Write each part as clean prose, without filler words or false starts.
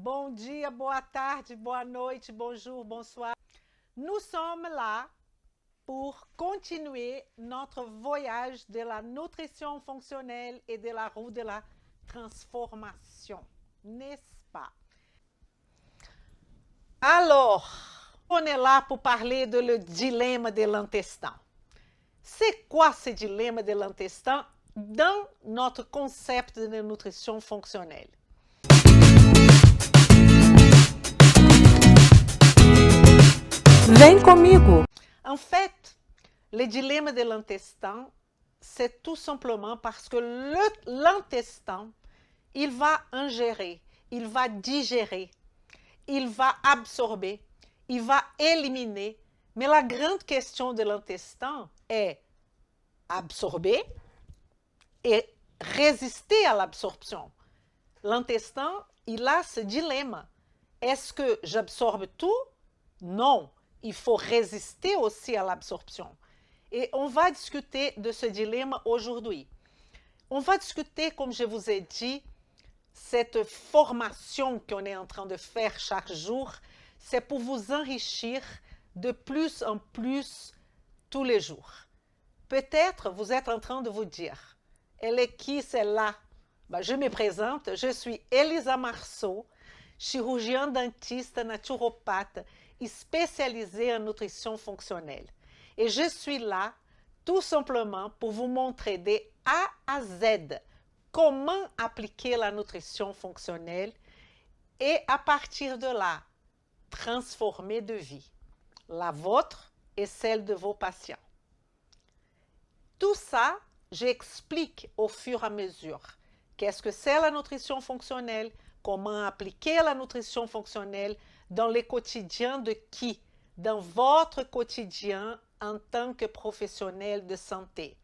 Bom dia, boa tarde, boa noite, bonjour, bonsoir. Nous sommes là pour continuer notre voyage de la nutrition fonctionnelle et de la roue de la transformation, n'est-ce pas? Alors, on est là pour parler de le dilemme de l'intestin. C'est quoi ce dilemme de l'intestin dans notre concept de nutrition fonctionnelle? Vem comigo! En fait, le dilemme de l'intestin, c'est tout simplement parce que l'intestin, il va ingérer, il va digérer, il va absorber, il va éliminer. Mais la grande question de l'intestin est absorber et résister à l'absorption. L'intestin, il a ce dilemme. Est-ce que j'absorbe tout? Non. Il faut résister aussi à l'absorption. Et on va discuter de ce dilemme aujourd'hui. On va discuter, comme je vous ai dit, cette formation qu'on est en train de faire chaque jour, c'est pour vous enrichir de plus en plus tous les jours. Peut-être vous êtes en train de vous dire, elle est qui celle-là? Ben, je me présente, je suis Elisa Marceau, chirurgienne dentiste naturopathe spécialisée en nutrition fonctionnelle. Et je suis là tout simplement pour vous montrer de A à Z comment appliquer la nutrition fonctionnelle et à partir de là, transformer de vie, la vôtre et celle de vos patients. Tout ça, j'explique au fur et à mesure. Qu'est-ce que c'est la nutrition fonctionnelle? Comment appliquer la nutrition fonctionnelle dans le quotidien de qui? Dans votre quotidien en tant que professionnel de santé.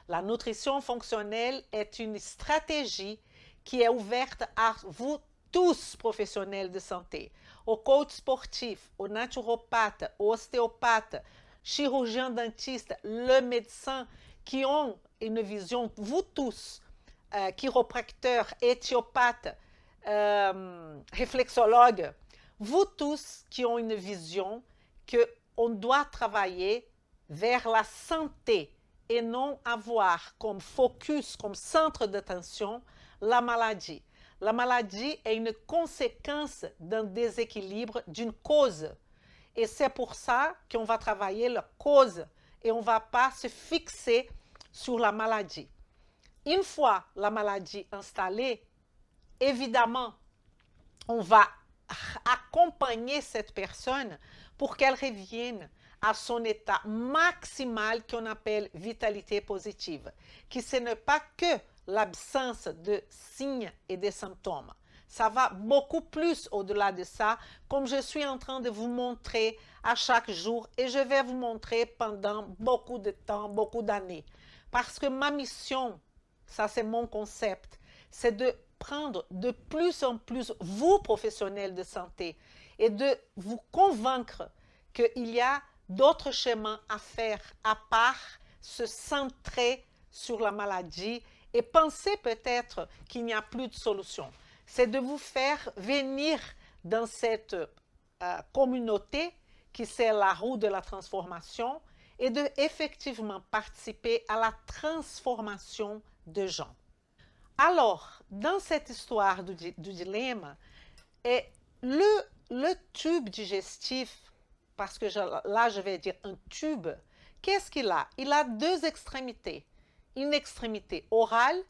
La nutrition fonctionnelle est une stratégie qui est ouverte à vous tous professionnels de santé, aux coachs sportifs, aux naturopathes, aux ostéopathes, chirurgiens dentistes, le médecin qui ont une vision, vous tous, chiropracteurs, éthiopathes, réflexologues, vous tous qui ont une vision qu'on doit travailler vers la santé et non avoir comme focus, comme centre d'attention, la maladie. La maladie est une conséquence d'un déséquilibre, d'une cause. Et c'est pour ça qu'on va travailler la cause et on ne va pas se fixer sur la maladie. Une fois la maladie installée, évidemment, on va accompagner cette personne pour qu'elle revienne à son état maximal qu'on appelle vitalité positive, qui ce n'est pas que l'absence de signes et de symptômes. Ça va beaucoup plus au-delà de ça, comme je suis en train de vous montrer à chaque jour et je vais vous montrer pendant beaucoup de temps, beaucoup d'années. Parce que ma mission, ça c'est mon concept, c'est de prendre de plus en plus vous, professionnels de santé, et de vous convaincre qu'il y a d'autres chemins à faire à part se centrer sur la maladie et penser peut-être qu'il n'y a plus de solution. C'est de vous faire venir dans cette communauté qui c'est la roue de la transformation et de effectivement participer à la transformation de gens. Alors, dans cette histoire du dilemme, le tube digestif, parce que là je vais dire un tube, qu'est-ce qu'il a? Il a deux extrémités, une extrémité orale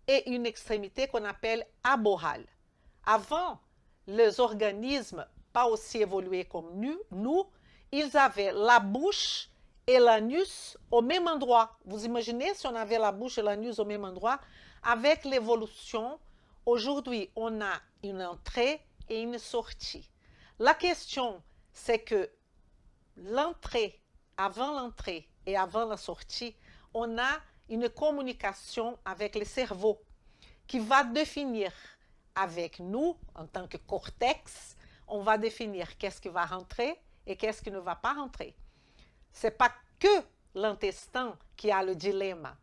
et une extrémité qu'on appelle aborale. Avant, les organismes pas aussi évolués comme nous, ils avaient la bouche et l'anus au même endroit. Vous imaginez si on avait la bouche et l'anus au même endroit? Avec l'évolution, aujourd'hui, on a une entrée et une sortie. La question, c'est que avant l'entrée et avant la sortie, on a une communication avec le cerveau qui va définir avec nous, en tant que cortex, on va définir qu'est-ce qui va rentrer et qu'est-ce qui ne va pas rentrer. Ce n'est pas que l'intestin qui a le dilemme.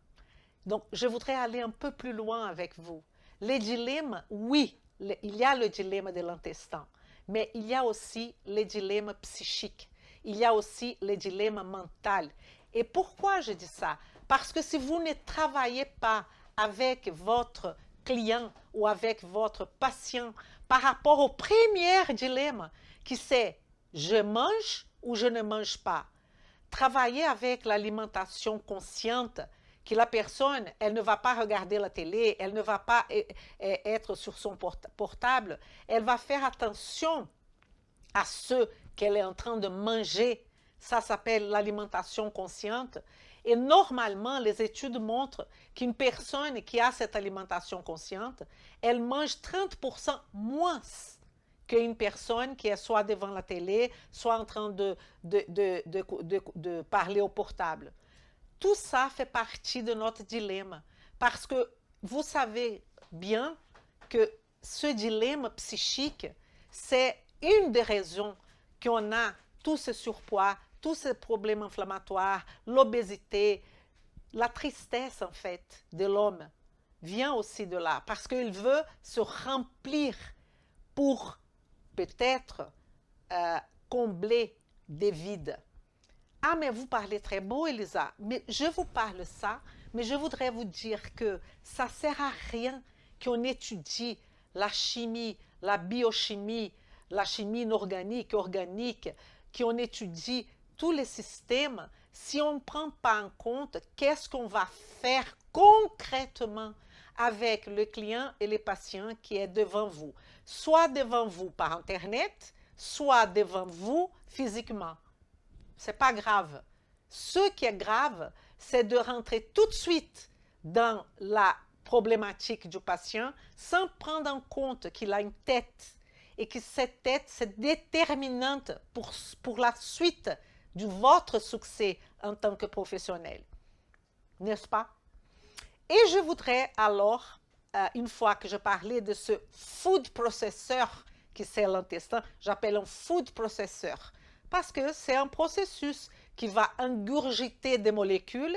Donc, je voudrais aller un peu plus loin avec vous. Les dilemmes, oui, il y a le dilemme de l'intestin, mais il y a aussi le dilemme psychique. Il y a aussi le dilemme mental. Et pourquoi je dis ça? Parce que si vous ne travaillez pas avec votre client ou avec votre patient par rapport au premier dilemme, qui c'est je mange ou je ne mange pas. Travailler avec l'alimentation consciente, que la personne, elle ne va pas regarder la télé, elle ne va pas être sur son portable, elle va faire attention à ce qu'elle est en train de manger. Ça s'appelle l'alimentation consciente. Et normalement, les études montrent qu'une personne qui a cette alimentation consciente, elle mange 30% moins qu'une personne qui est soit devant la télé, soit en train de parler au portable. Tout ça fait partie de notre dilemme, parce que vous savez bien que ce dilemme psychique, c'est une des raisons qu'on a tout ce surpoids, tous ces problèmes inflammatoires, l'obésité, la tristesse en fait de l'homme vient aussi de là, parce qu'il veut se remplir pour peut-être combler des vides. Ah, mais vous parlez très beau, Elisa, mais je vous parle ça, mais je voudrais vous dire que ça ne sert à rien qu'on étudie la chimie, la biochimie, la chimie inorganique, organique, qu'on étudie tous les systèmes si on ne prend pas en compte qu'est-ce qu'on va faire concrètement avec le client et les patients qui est devant vous, soit devant vous par Internet, soit devant vous physiquement. Ce n'est pas grave. Ce qui est grave, c'est de rentrer tout de suite dans la problématique du patient sans prendre en compte qu'il a une tête et que cette tête, c'est déterminante pour la suite de votre succès en tant que professionnel. N'est-ce pas? Et je voudrais alors, une fois que je parlais de ce food processor qui c'est l'intestin, j'appelle un food processor parce que c'est un processus qui va ingurgiter des molécules,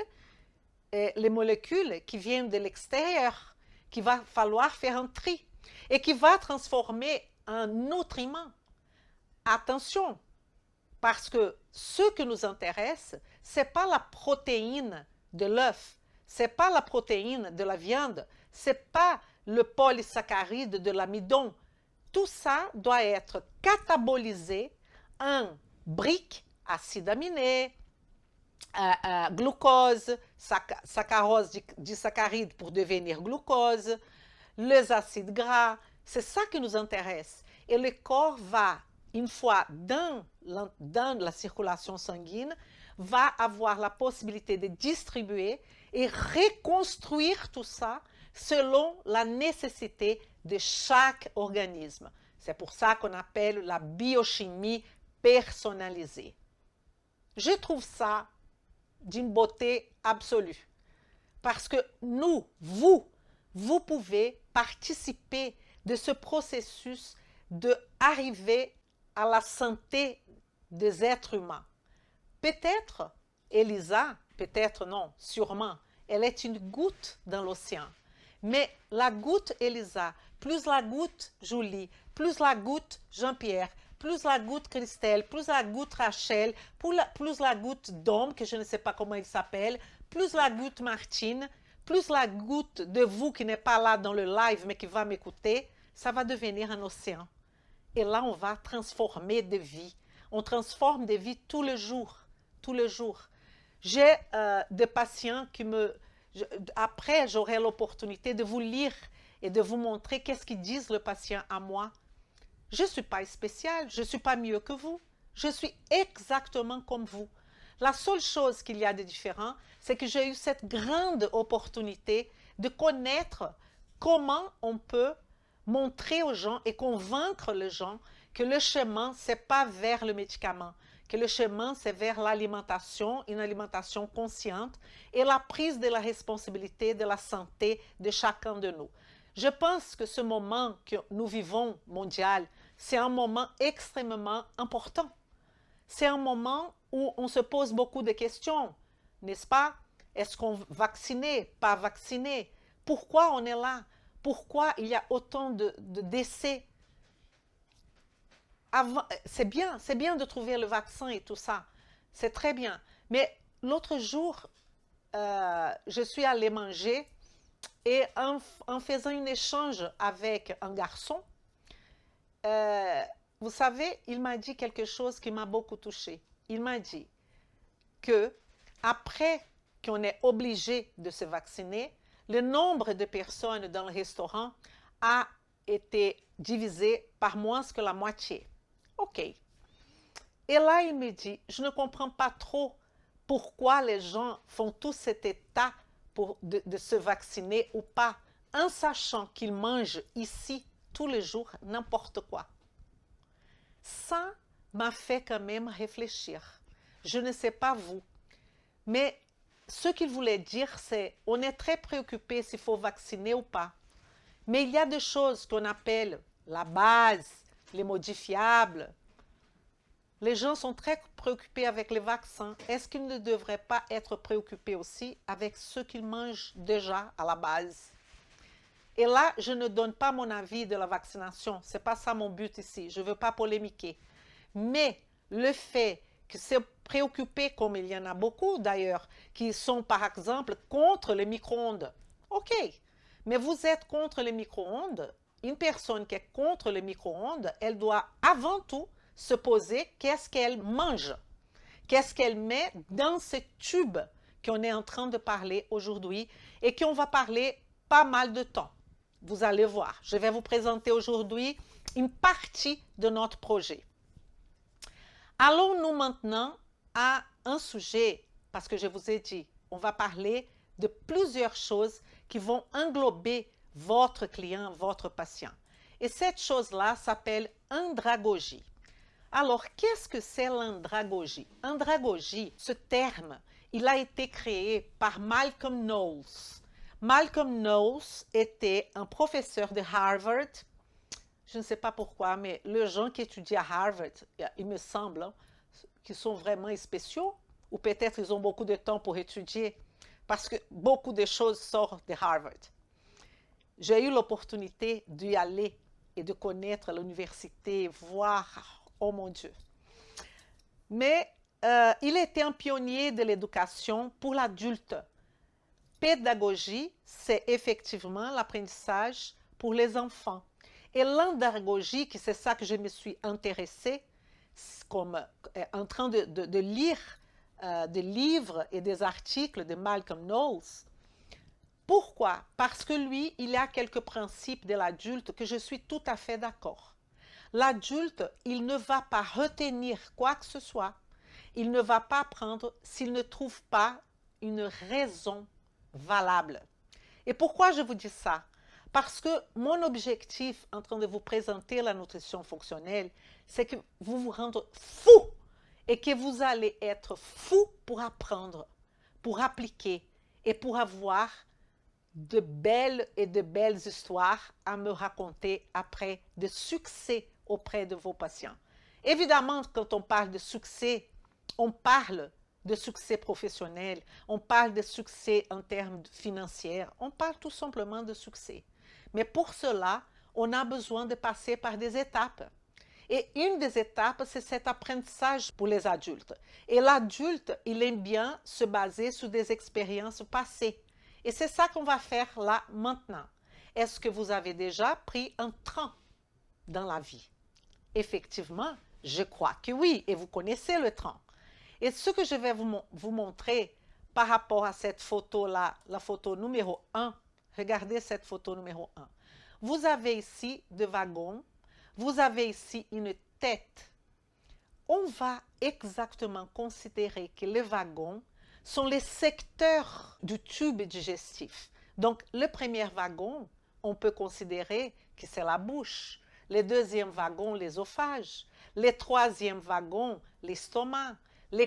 et les molécules qui viennent de l'extérieur, qu'il va falloir faire un tri et qui va transformer en nutriments. Attention, parce que ce qui nous intéresse, ce n'est pas la protéine de l'œuf, ce n'est pas la protéine de la viande, ce n'est pas le polysaccharide de l'amidon. Tout ça doit être catabolisé en briques, acides aminés, glucose, saccharose, disaccharide pour devenir glucose, les acides gras, c'est ça qui nous intéresse. Et le corps va, une fois dans la circulation sanguine, va avoir la possibilité de distribuer et reconstruire tout ça selon la nécessité de chaque organisme. C'est pour ça qu'on appelle la biochimie personnalisée. Je trouve ça d'une beauté absolue. Parce que vous pouvez participer de ce processus d'arriver à la santé des êtres humains. Peut-être, Elisa, peut-être non, sûrement, elle est une goutte dans l'océan. Mais la goutte Elisa, plus la goutte Julie, plus la goutte Jean-Pierre, plus la goutte Christelle, plus la goutte Rachel, plus la goutte Dom, que je ne sais pas comment il s'appelle, plus la goutte Martine, plus la goutte de vous qui n'est pas là dans le live mais qui va m'écouter, ça va devenir un océan. Et là, on va transformer des vies. On transforme des vies tous les jours. Tous les jours. J'ai des patients qui après, j'aurai l'opportunité de vous lire et de vous montrer qu'est-ce qu'ils disent le patient à moi. Je ne suis pas spéciale, je ne suis pas mieux que vous. Je suis exactement comme vous. La seule chose qu'il y a de différent, c'est que j'ai eu cette grande opportunité de connaître comment on peut montrer aux gens et convaincre les gens que le chemin, ce n'est pas vers le médicament, que le chemin, c'est vers l'alimentation, une alimentation consciente et la prise de la responsabilité de la santé de chacun de nous. Je pense que ce moment que nous vivons mondial, c'est un moment extrêmement important. C'est un moment où on se pose beaucoup de questions, n'est-ce pas? Est-ce qu'on vacciné, pas vacciné? Pourquoi on est là? pourquoi il y a autant de décès. C'est bien de trouver le vaccin et tout ça, c'est très bien. Mais l'autre jour, je suis allée manger et en faisant un échange avec un garçon, vous savez, il m'a dit quelque chose qui m'a beaucoup touchée. Il m'a dit que après qu'on est obligé de se vacciner, le nombre de personnes dans le restaurant a été divisé par moins que la moitié. OK. Et là, il me dit, je ne comprends pas trop pourquoi les gens font tout cet état de se vacciner ou pas, en sachant qu'ils mangent ici tous les jours n'importe quoi. Ça m'a fait quand même réfléchir. Je ne sais pas vous, mais ce qu'il voulait dire, c'est on est très préoccupé s'il faut vacciner ou pas. Mais il y a des choses qu'on appelle la base, les modifiables. Les gens sont très préoccupés avec les vaccins. Est-ce qu'ils ne devraient pas être préoccupés aussi avec ce qu'ils mangent déjà à la base? Et là, je ne donne pas mon avis de la vaccination. Ce n'est pas ça mon but ici. Je ne veux pas polémiquer. Mais le fait que c'est préoccupé, comme il y en a beaucoup d'ailleurs, qui sont par exemple contre les micro-ondes. OK, mais vous êtes contre les micro-ondes. Une personne qui est contre les micro-ondes, elle doit avant tout se poser qu'est-ce qu'elle mange, qu'est-ce qu'elle met dans ce tube qu'on est en train de parler aujourd'hui et qu'on va parler pas mal de temps. Vous allez voir, je vais vous présenter aujourd'hui une partie de notre projet. Allons-nous maintenant à un sujet, parce que je vous ai dit, on va parler de plusieurs choses qui vont englober votre client, votre patient. Et cette chose-là s'appelle andragogie. Alors, qu'est-ce que c'est l'andragogie? Andragogie, ce terme, il a été créé par Malcolm Knowles. Malcolm Knowles était un professeur de Harvard. Je ne sais pas pourquoi, mais les gens qui étudient à Harvard, il me semble, hein, qu'ils sont vraiment spéciaux, ou peut-être ils ont beaucoup de temps pour étudier, parce que beaucoup de choses sortent de Harvard. J'ai eu l'opportunité d'y aller et de connaître l'université, voir, oh mon Dieu. Mais il était un pionnier de l'éducation pour l'adulte. Pédagogie, c'est effectivement l'apprentissage pour les enfants. Et l'andragogie, c'est ça que je me suis intéressée, comme en train de lire des livres et des articles de Malcolm Knowles. Pourquoi? Parce que lui, il y a quelques principes de l'adulte que je suis tout à fait d'accord. L'adulte, il ne va pas retenir quoi que ce soit. Il ne va pas apprendre s'il ne trouve pas une raison valable. Et pourquoi je vous dis ça? Parce que mon objectif en train de vous présenter la nutrition fonctionnelle, c'est que vous vous rendez fou et que vous allez être fou pour apprendre, pour appliquer et pour avoir de belles histoires à me raconter après de succès auprès de vos patients. Évidemment, quand on parle de succès, on parle de succès professionnel, on parle de succès en termes financiers, on parle tout simplement de succès. Mais pour cela, on a besoin de passer par des étapes. Et une des étapes, c'est cet apprentissage pour les adultes. Et l'adulte, il aime bien se baser sur des expériences passées. Et c'est ça qu'on va faire là maintenant. Est-ce que vous avez déjà pris un train dans la vie? Effectivement, je crois que oui, et vous connaissez le train. Et ce que je vais vous montrer par rapport à cette photo-là, la photo numéro 1, regardez cette photo numéro 1. Vous avez ici des wagons, vous avez ici une tête. On va exactement considérer que les wagons sont les secteurs du tube digestif. Donc, le premier wagon, on peut considérer que c'est la bouche. Le deuxième wagon, l'ésophage. Le troisième wagon, l'estomac. Le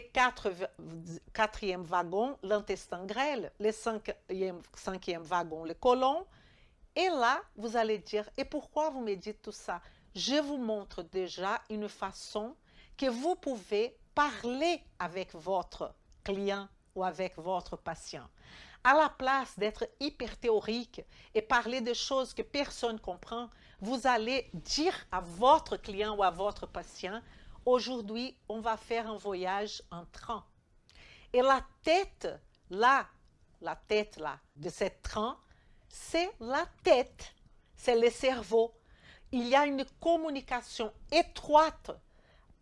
quatrième wagon, l'intestin grêle. Le cinquième wagon, le côlon. Et là, vous allez dire, et pourquoi vous me dites tout ça? Je vous montre déjà une façon que vous pouvez parler avec votre client ou avec votre patient. À la place d'être hyper théorique et parler de choses que personne ne comprend, vous allez dire à votre client ou à votre patient, aujourd'hui, on va faire un voyage en train. Et la tête là de cette train, c'est la tête, c'est le cerveau. Il y a une communication étroite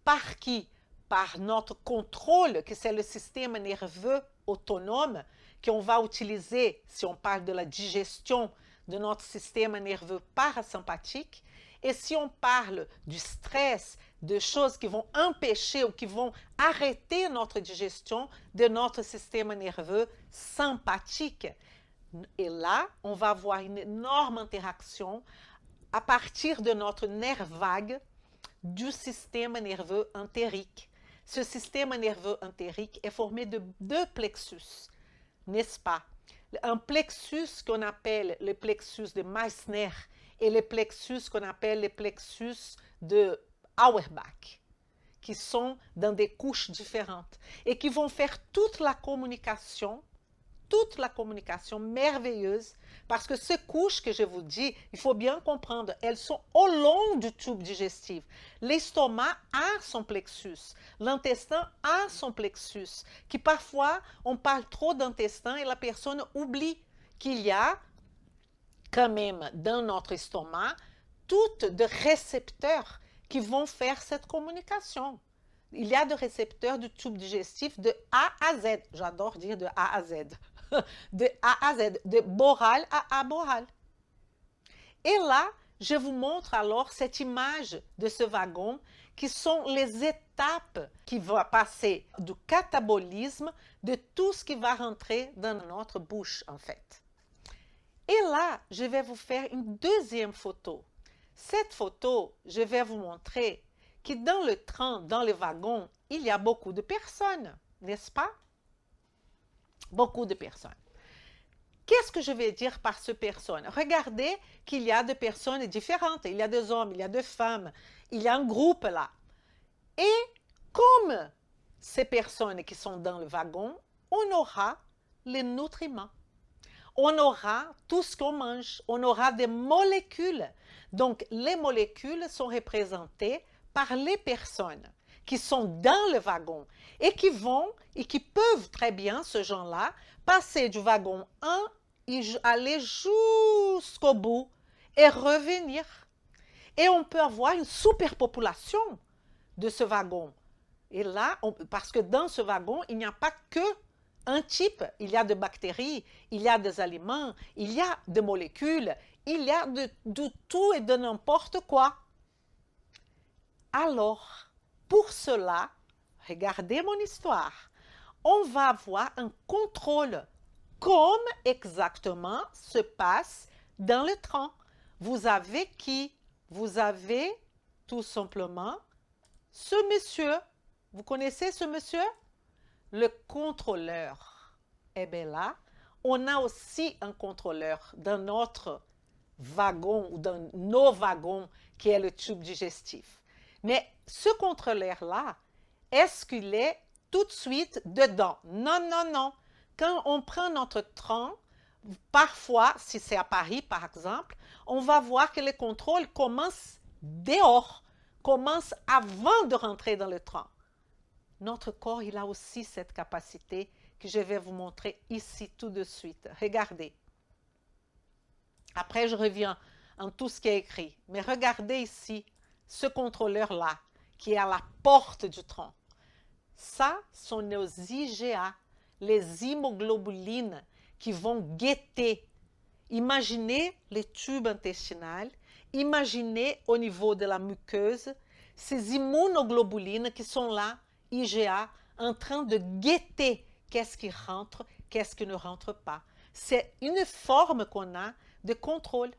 par qui? Par notre contrôle, que c'est le système nerveux autonome qu'on va utiliser si on parle de la digestion de notre système nerveux parasympathique. Et si on parle du stress, de choses qui vont empêcher ou qui vont arrêter notre digestion de notre système nerveux sympathique. Et là, on va avoir une énorme interaction à partir de notre nerf vague du système nerveux entérique. Ce système nerveux entérique est formé de deux plexus, n'est-ce pas? Un plexus qu'on appelle le plexus de Meissner et le plexus qu'on appelle le plexus de Auerbach, qui sont dans des couches différentes et qui vont faire toute la communication merveilleuse, parce que ces couches que je vous dis, il faut bien comprendre, elles sont au long du tube digestif. L'estomac a son plexus, l'intestin a son plexus, qui parfois, on parle trop d'intestin et la personne oublie qu'il y a quand même dans notre estomac toutes de récepteurs qui vont faire cette communication. Il y a des récepteurs du tube digestif de A à Z. J'adore dire de A à Z. De A à Z, de boral à aboral. Et là, je vous montre alors cette image de ce wagon qui sont les étapes qui vont passer du catabolisme de tout ce qui va rentrer dans notre bouche en fait. Et là, je vais vous faire une deuxième photo. Cette photo, je vais vous montrer que dans le train, dans le wagon, il y a beaucoup de personnes, n'est-ce pas? Beaucoup de personnes. Qu'est-ce que je vais dire par ces personnes? Regardez qu'il y a des personnes différentes. Il y a des hommes, il y a des femmes. Il y a un groupe là. Et comme ces personnes qui sont dans le wagon, on aura les nutriments. On aura tout ce qu'on mange. On aura des molécules. Donc, les molécules sont représentées par les personnes qui sont dans le wagon et qui vont et qui peuvent très bien, ce gens-là, passer du wagon 1 et aller jusqu'au bout et revenir. Et on peut avoir une superpopulation de ce wagon. Et là, parce que dans ce wagon, il n'y a pas que un type. Il y a des bactéries, il y a des aliments, il y a des molécules, il y a de tout et de n'importe quoi. Alors, pour cela, regardez mon histoire. On va avoir un contrôle comme exactement se passe dans le train. Vous avez qui? Vous avez tout simplement ce monsieur. Vous connaissez ce monsieur? Le contrôleur. Eh bien là, on a aussi un contrôleur dans notre wagon ou dans nos wagons qui est le tube digestif. Mais ce contrôleur-là, est-ce qu'il est tout de suite dedans? Non, non, non. Quand on prend notre train, parfois, si c'est à Paris par exemple, on va voir que le contrôle commence dehors, commence avant de rentrer dans le train. Notre corps, il a aussi cette capacité que je vais vous montrer ici tout de suite. Regardez. Après, je reviens en tout ce qui est écrit. Mais regardez ici ce contrôleur-là qui est à la porte du train. Ça sont nos IgA, les immunoglobulines qui vont guetter. Imaginez les tubes intestinaux, imaginez au niveau de la muqueuse ces immunoglobulines qui sont là, IgA, en train de guetter qu'est-ce qui rentre, qu'est-ce qui ne rentre pas. C'est une forme qu'on a de contrôle.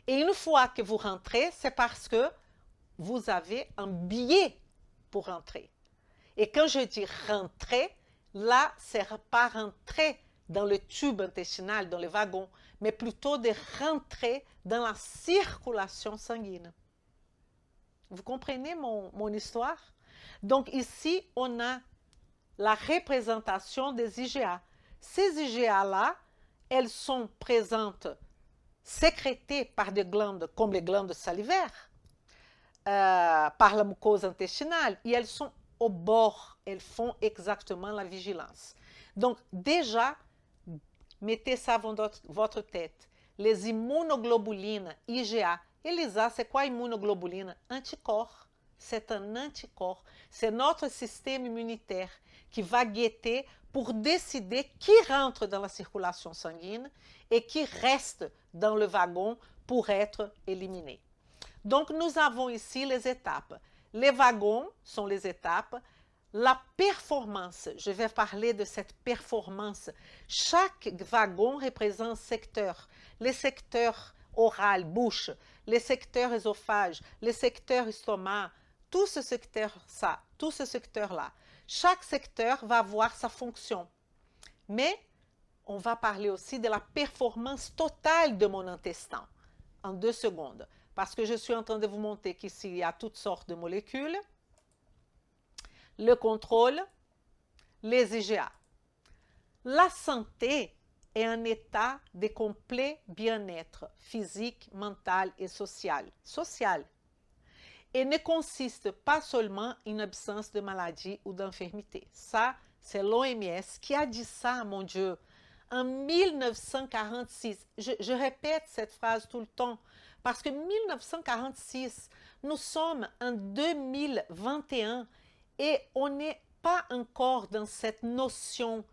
Et une fois que vous rentrez, c'est parce que vous avez un billet pour rentrer. Et quand je dis rentrer, là, c'est pas rentrer dans le tube intestinal, dans le wagon, mais plutôt de rentrer dans la circulation sanguine. Vous comprenez mon histoire? Donc ici, on a la représentation des IgA. Ces IgA-là, elles sont présentes, sécrétées par des glandes comme les glandes salivaires, par la muquose intestinale, et elles sont au bord, elles font exactement la vigilance. Donc déjà, mettez ça dans votre tête. Les immunoglobulines IgA, ELISA, c'est quoi immunoglobuline? Anticorps. C'est un anticorps. C'est notre système immunitaire qui va guetter pour décider qui rentre dans la circulation sanguine et qui reste dans le wagon pour être éliminé. Donc, nous avons ici les étapes. Les wagons sont les étapes. La performance, je vais parler de cette performance. Chaque wagon représente un secteur. Les secteurs oral, bouche, les secteurs œsophage, les secteurs estomac, tout ce secteur-là. Chaque secteur va avoir sa fonction. Mais on va parler aussi de la performance totale de mon intestin en 2 secondes. Parce que je suis en train de vous montrer qu'ici, il y a toutes sortes de molécules. Le contrôle, les IgA. La santé est un état de complet bien-être physique, mental et social. Et ne consiste pas seulement en une absence de maladie ou d'infirmité. Ça, c'est l'OMS qui a dit ça, mon Dieu, en 1946. Je répète cette phrase tout le temps, parce que 1946, nous sommes en 2021 et on n'est pas encore dans cette notion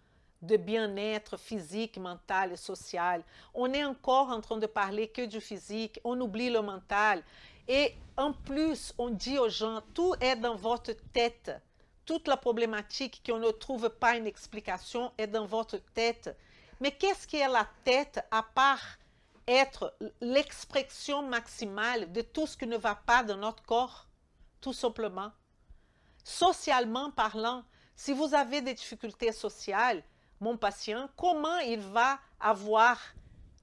de bien-être physique, mental et social. On est encore en train de parler que du physique, on oublie le mental. Et en plus, on dit aux gens, tout est dans votre tête. Toute la problématique qu'on ne trouve pas une explication est dans votre tête. Mais qu'est-ce qui est la tête à part être l'expression maximale de tout ce qui ne va pas dans notre corps? Tout simplement. Socialement parlant, si vous avez des difficultés sociales, mon patient, comment il va avoir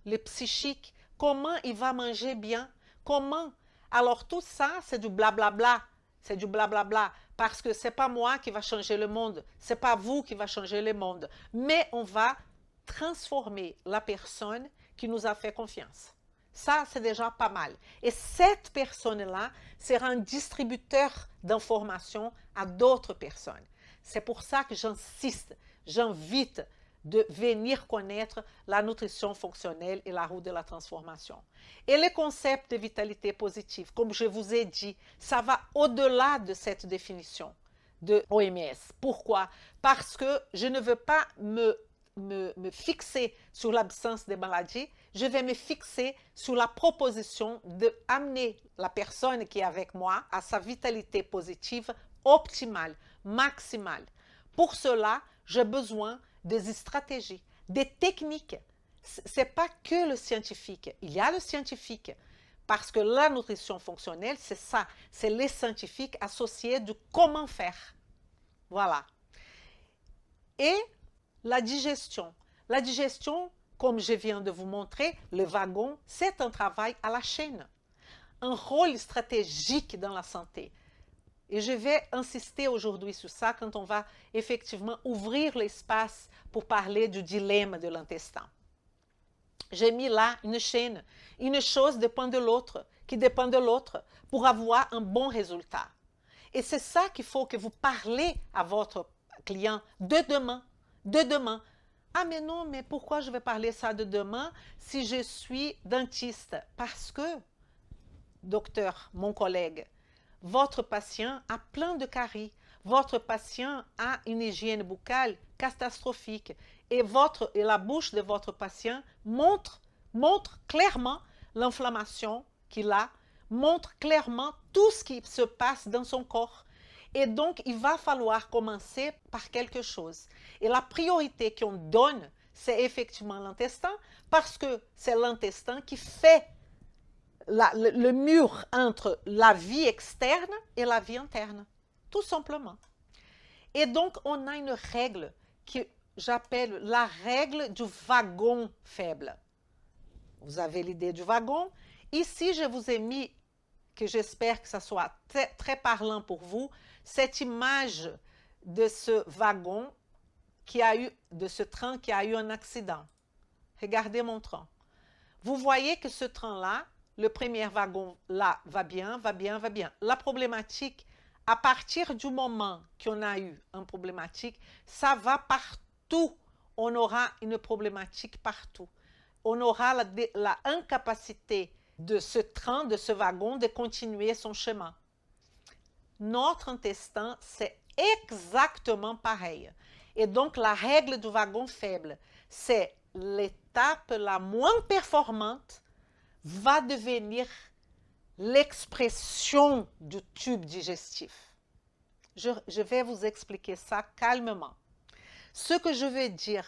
le psychique? Comment il va manger bien? Comment? Alors tout ça, c'est du blablabla. C'est du blablabla. Parce que ce n'est pas moi qui va changer le monde. Ce n'est pas vous qui va changer le monde. Mais on va transformer la personne qui nous a fait confiance. Ça, c'est déjà pas mal. Et cette personne-là sera un distributeur d'informations à d'autres personnes. C'est pour ça que j'insiste, j'invite de venir connaître la nutrition fonctionnelle et la route de la transformation. Et le concept de vitalité positive, comme je vous ai dit, ça va au-delà de cette définition de OMS. Pourquoi? Parce que je ne veux pas me fixer sur l'absence de maladie, je vais me fixer sur la proposition d'amener la personne qui est avec moi à sa vitalité positive optimale, maximale. Pour cela, j'ai besoin des stratégies, des techniques. Ce n'est pas que le scientifique. Il y a le scientifique, parce que la nutrition fonctionnelle, c'est ça. C'est les scientifiques associés du comment faire. Voilà. Et la digestion. La digestion, comme je viens de vous montrer, le wagon, c'est un travail à la chaîne. Un rôle stratégique dans la santé. Et je vais insister aujourd'hui sur ça quand on va effectivement ouvrir l'espace pour parler du dilemme de l'intestin. J'ai mis là une chaîne. Une chose dépend de l'autre, qui dépend de l'autre, pour avoir un bon résultat. Et c'est ça qu'il faut que vous parlez à votre client de demain. De demain. Ah mais non, mais pourquoi je vais parler ça de demain si je suis dentiste? Parce que, docteur, mon collègue, votre patient a plein de caries, votre patient a une hygiène buccale catastrophique et la bouche de votre patient montre clairement l'inflammation qu'il a, montre clairement tout ce qui se passe dans son corps. Et donc, il va falloir commencer par quelque chose. Et la priorité qu'on donne, c'est effectivement l'intestin, parce que c'est l'intestin qui fait le mur entre la vie externe et la vie interne, tout simplement. Et donc, on a une règle que j'appelle la règle du wagon faible. Vous avez l'idée du wagon. Ici, je vous ai mis, que j'espère que ça soit très parlant pour vous, cette image de ce wagon de ce train qui a eu un accident. Regardez mon train. Vous voyez que ce train-là, le premier wagon là va bien, va bien, va bien. La problématique, à partir du moment qu'on a eu une problématique, ça va partout. On aura une problématique partout. On aura la incapacité de ce train, de ce wagon, de continuer son chemin. Notre intestin, c'est exactement pareil. Et donc, la règle du wagon faible, c'est l'étape la moins performante va devenir l'expression du tube digestif. Je vais vous expliquer ça calmement. Ce que je veux dire,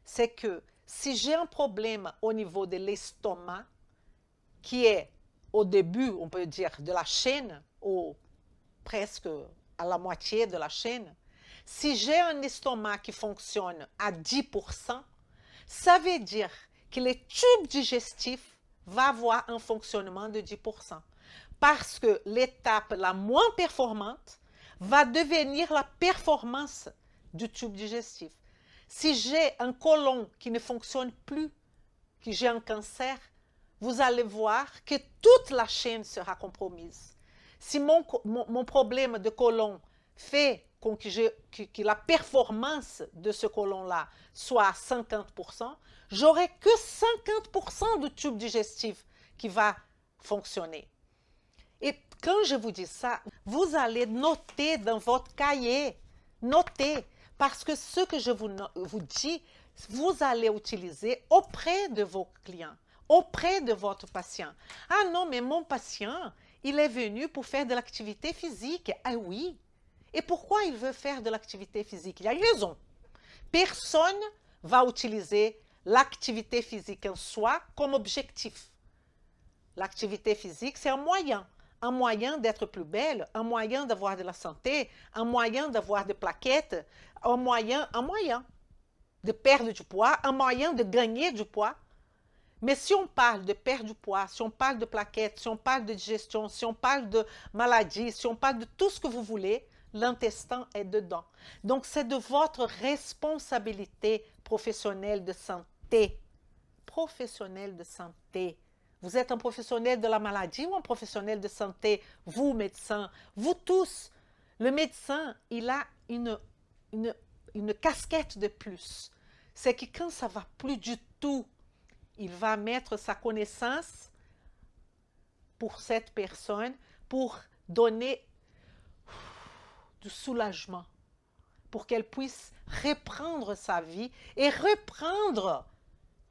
c'est que si j'ai un problème au niveau de l'estomac, qui est au début, on peut dire, de la chaîne, ou presque à la moitié de la chaîne, si j'ai un estomac qui fonctionne à 10%, ça veut dire que le tube digestif va avoir un fonctionnement de 10%. Parce que l'étape la moins performante va devenir la performance du tube digestif. Si j'ai un côlon qui ne fonctionne plus, que j'ai un cancer, vous allez voir que toute la chaîne sera compromise. Si mon problème de côlon fait que la performance de ce côlon-là soit à 50%, j'aurai que 50% du tube digestif qui va fonctionner. Et quand je vous dis ça, vous allez noter dans votre cahier, notez, parce que ce que je vous dis, vous allez utiliser auprès de vos clients, auprès de votre patient. Ah non, mais mon patient, il est venu pour faire de l'activité physique. Ah oui. Et pourquoi il veut faire de l'activité physique? Il a une raison. Personne ne va utiliser l'activité physique en soi comme objectif. L'activité physique, c'est un moyen d'être plus belle, un moyen d'avoir de la santé, un moyen d'avoir des plaquettes, un moyen de perdre du poids, un moyen de gagner du poids. Mais si on parle de perdre du poids, si on parle de plaquettes, si on parle de digestion, si on parle de maladie, si on parle de tout ce que vous voulez, l'intestin est dedans. Donc, c'est de votre responsabilité professionnelle de santé. Professionnelle de santé. Vous êtes un professionnel de la maladie ou un professionnel de santé, vous, médecin, vous tous. Le médecin, il a une casquette de plus. C'est que quand ça ne va plus du tout, il va mettre sa connaissance pour cette personne, pour donner du soulagement, pour qu'elle puisse reprendre sa vie et reprendre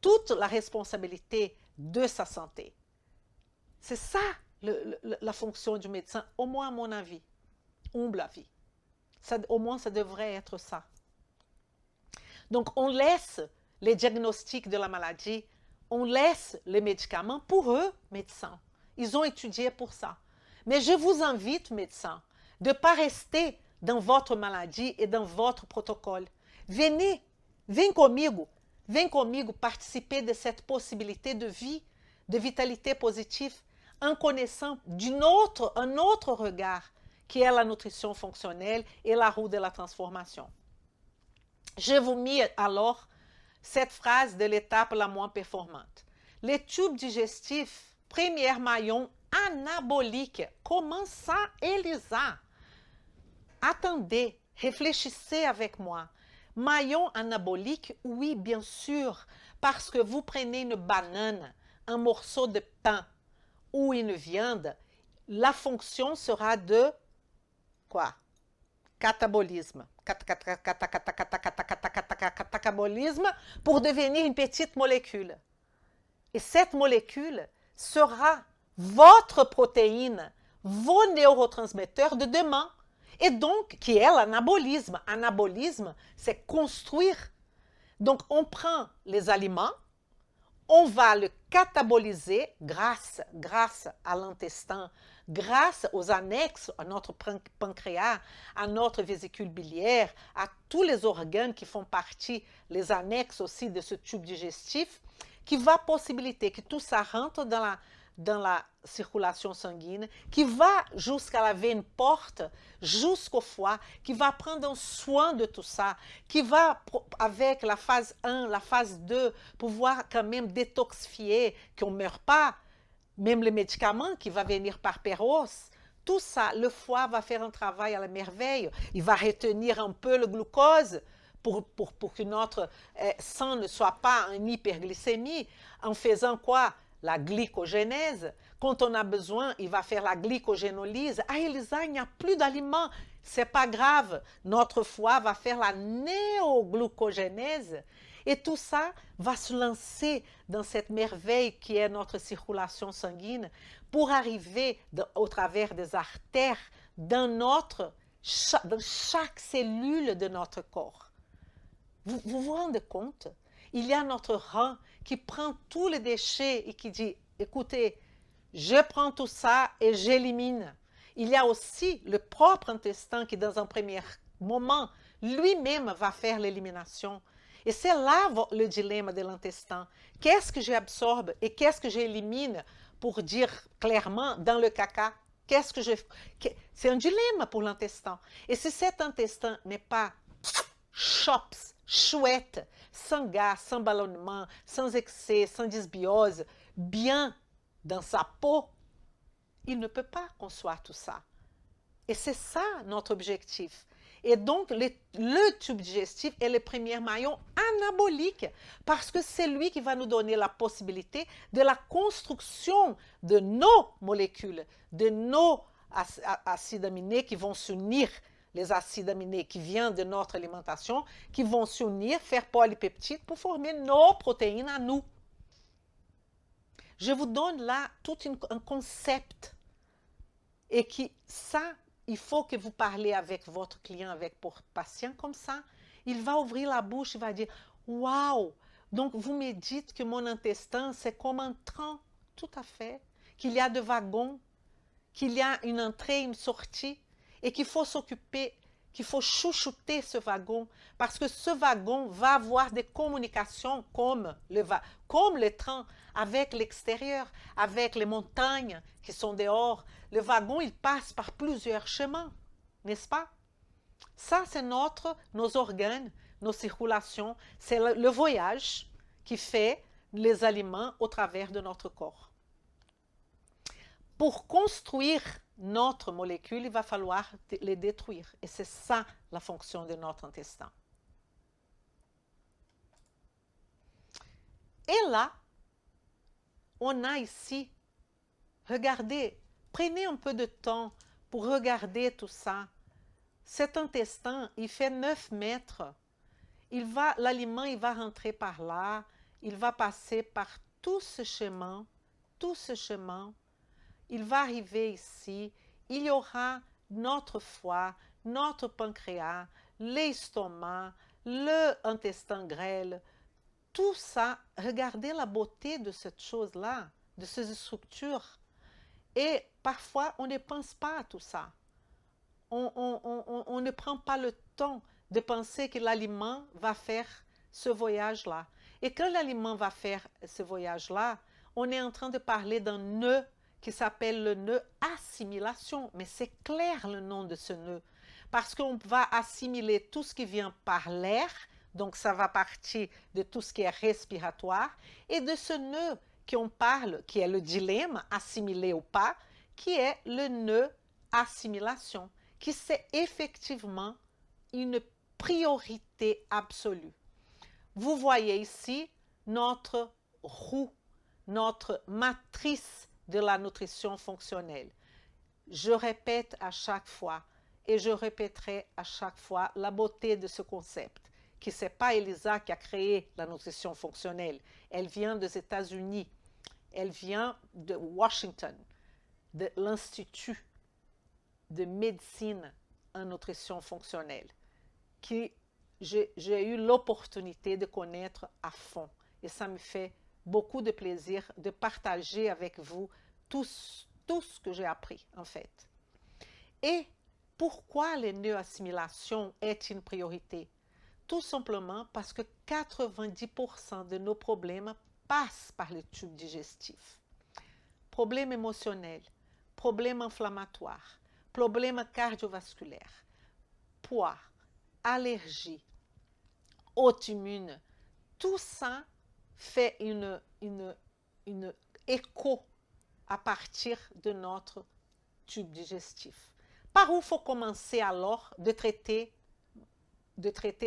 toute la responsabilité de sa santé. C'est ça la fonction du médecin, au moins à mon avis, humble avis. Au moins, ça devrait être ça. Donc, on laisse les diagnostics de la maladie, on laisse les médicaments pour eux, médecins. Ils ont étudié pour ça. Mais je vous invite, médecins, de ne pas rester dans votre maladie et dans votre protocole. Venez comigo participer de cette possibilité de vie, de vitalité positive, en connaissant un autre regard, qui est la nutrition fonctionnelle et la roue de la transformation. Je vous mis alors cette phrase de l'étape la moins performante. Les tubes digestifs, premier maillon anabolique. Comment ça, Elisa? Attendez, réfléchissez avec moi. Maillon anabolique, oui, bien sûr, parce que vous prenez une banane, un morceau de pain ou une viande, la fonction sera de quoi? Catabolisme. Catabolisme pour devenir une petite molécule. Et cette molécule sera votre protéine, vos neurotransmetteurs de demain. Et donc, qui est l'anabolisme. Anabolisme, c'est construire. Donc, on prend les aliments, on va le cataboliser grâce à l'intestin, grâce aux annexes, à notre pancréas, à notre vésicule biliaire, à tous les organes qui font partie, les annexes aussi de ce tube digestif, qui va possibiliter que tout ça rentre dans la circulation sanguine, qui va jusqu'à la veine porte, jusqu'au foie, qui va prendre soin de tout ça, qui va, avec la phase 1, la phase 2, pouvoir quand même détoxifier, qu'on ne meurt pas, même les médicaments qui vont venir par Péros, tout ça, le foie va faire un travail à la merveille. Il va retenir un peu le glucose pour que notre sang ne soit pas en hyperglycémie, en faisant quoi? La glycogénèse. Quand on a besoin, il va faire la glycogénolyse. Ah, Elisa, il n'y a plus d'aliments. C'est pas grave. Notre foie va faire la néoglucogénèse. Et tout ça va se lancer dans cette merveille qui est notre circulation sanguine pour arriver au travers des artères dans chaque cellule de notre corps. Vous vous rendez compte? Il y a notre rein qui prend tous les déchets et qui dit, écoutez, je prends tout ça et j'élimine. Il y a aussi le propre intestin qui, dans un premier moment, lui-même va faire l'élimination. Et c'est là le dilemme de l'intestin. Qu'est-ce que j'absorbe et qu'est-ce que j'élimine, pour dire clairement dans le caca? C'est un dilemme pour l'intestin. Et si cet intestin n'est pas chops, chouette, sans gaz, sans ballonnement, sans excès, sans dysbiose, bien dans sa peau, il ne peut pas concevoir tout ça. Et c'est ça notre objectif. Et donc, le tube digestif est le premier maillon anabolique parce que c'est lui qui va nous donner la possibilité de la construction de nos molécules, de nos acides aminés qui vont s'unir, les acides aminés qui viennent de notre alimentation, qui vont s'unir, faire polypeptides pour former nos protéines à nous. Je vous donne là tout un concept et ça, il faut que vous parlez avec votre client, avec votre patient comme ça. Il va ouvrir la bouche, il va dire « Waouh! Donc vous me dites que mon intestin, c'est comme un train. » Tout à fait. Qu'il y a des wagons, qu'il y a une entrée, une sortie, et qu'il faut s'occuper, qu'il faut chouchouter ce wagon, parce que ce wagon va avoir des communications comme le train, avec l'extérieur, avec les montagnes qui sont dehors. Le wagon, il passe par plusieurs chemins, n'est-ce pas? Ça, c'est nos organes, nos circulations, c'est le voyage qui fait les aliments au travers de notre corps. Pour construire notre molécule, il va falloir les détruire. Et c'est ça la fonction de notre intestin. Et là, on a ici, regardez, prenez un peu de temps pour regarder tout ça. Cet intestin, il fait 9 mètres. L'aliment, il va rentrer par là, il va passer par tout ce chemin, il va arriver ici, il y aura notre foie, notre pancréas, l'estomac, l'intestin grêle, tout ça. Regardez la beauté de cette chose-là, de ces structures. Et parfois, on ne pense pas à tout ça. On ne prend pas le temps de penser que l'aliment va faire ce voyage-là. Et quand l'aliment va faire ce voyage-là, on est en train de parler d'un nœud qui s'appelle le nœud assimilation. Mais c'est clair le nom de ce nœud, parce qu'on va assimiler tout ce qui vient par l'air, donc ça va partir de tout ce qui est respiratoire, et de ce nœud qu'on parle, qui est le dilemme, assimiler ou pas, qui est le nœud assimilation, qui c'est effectivement une priorité absolue. Vous voyez ici notre roue, notre matrice de la nutrition fonctionnelle. Je répète à chaque fois, et je répéterai à chaque fois la beauté de ce concept, que ce n'est pas Elisa qui a créé la nutrition fonctionnelle. Elle vient des États-Unis, elle vient de Washington, de l'Institut de médecine en nutrition fonctionnelle, que j'ai eu l'opportunité de connaître à fond. Et ça me fait beaucoup de plaisir de partager avec vous tout ce que j'ai appris, en fait. Et pourquoi les nœuds assimilation est une priorité? Tout simplement parce que 90% de nos problèmes passent par le tube digestif. problèmes émotionnels, problèmes inflammatoires, problèmes cardiovasculaires, poids, allergies, auto-immune, tout ça fait une écho à partir de notre tube digestif. Par où faut commencer alors de traiter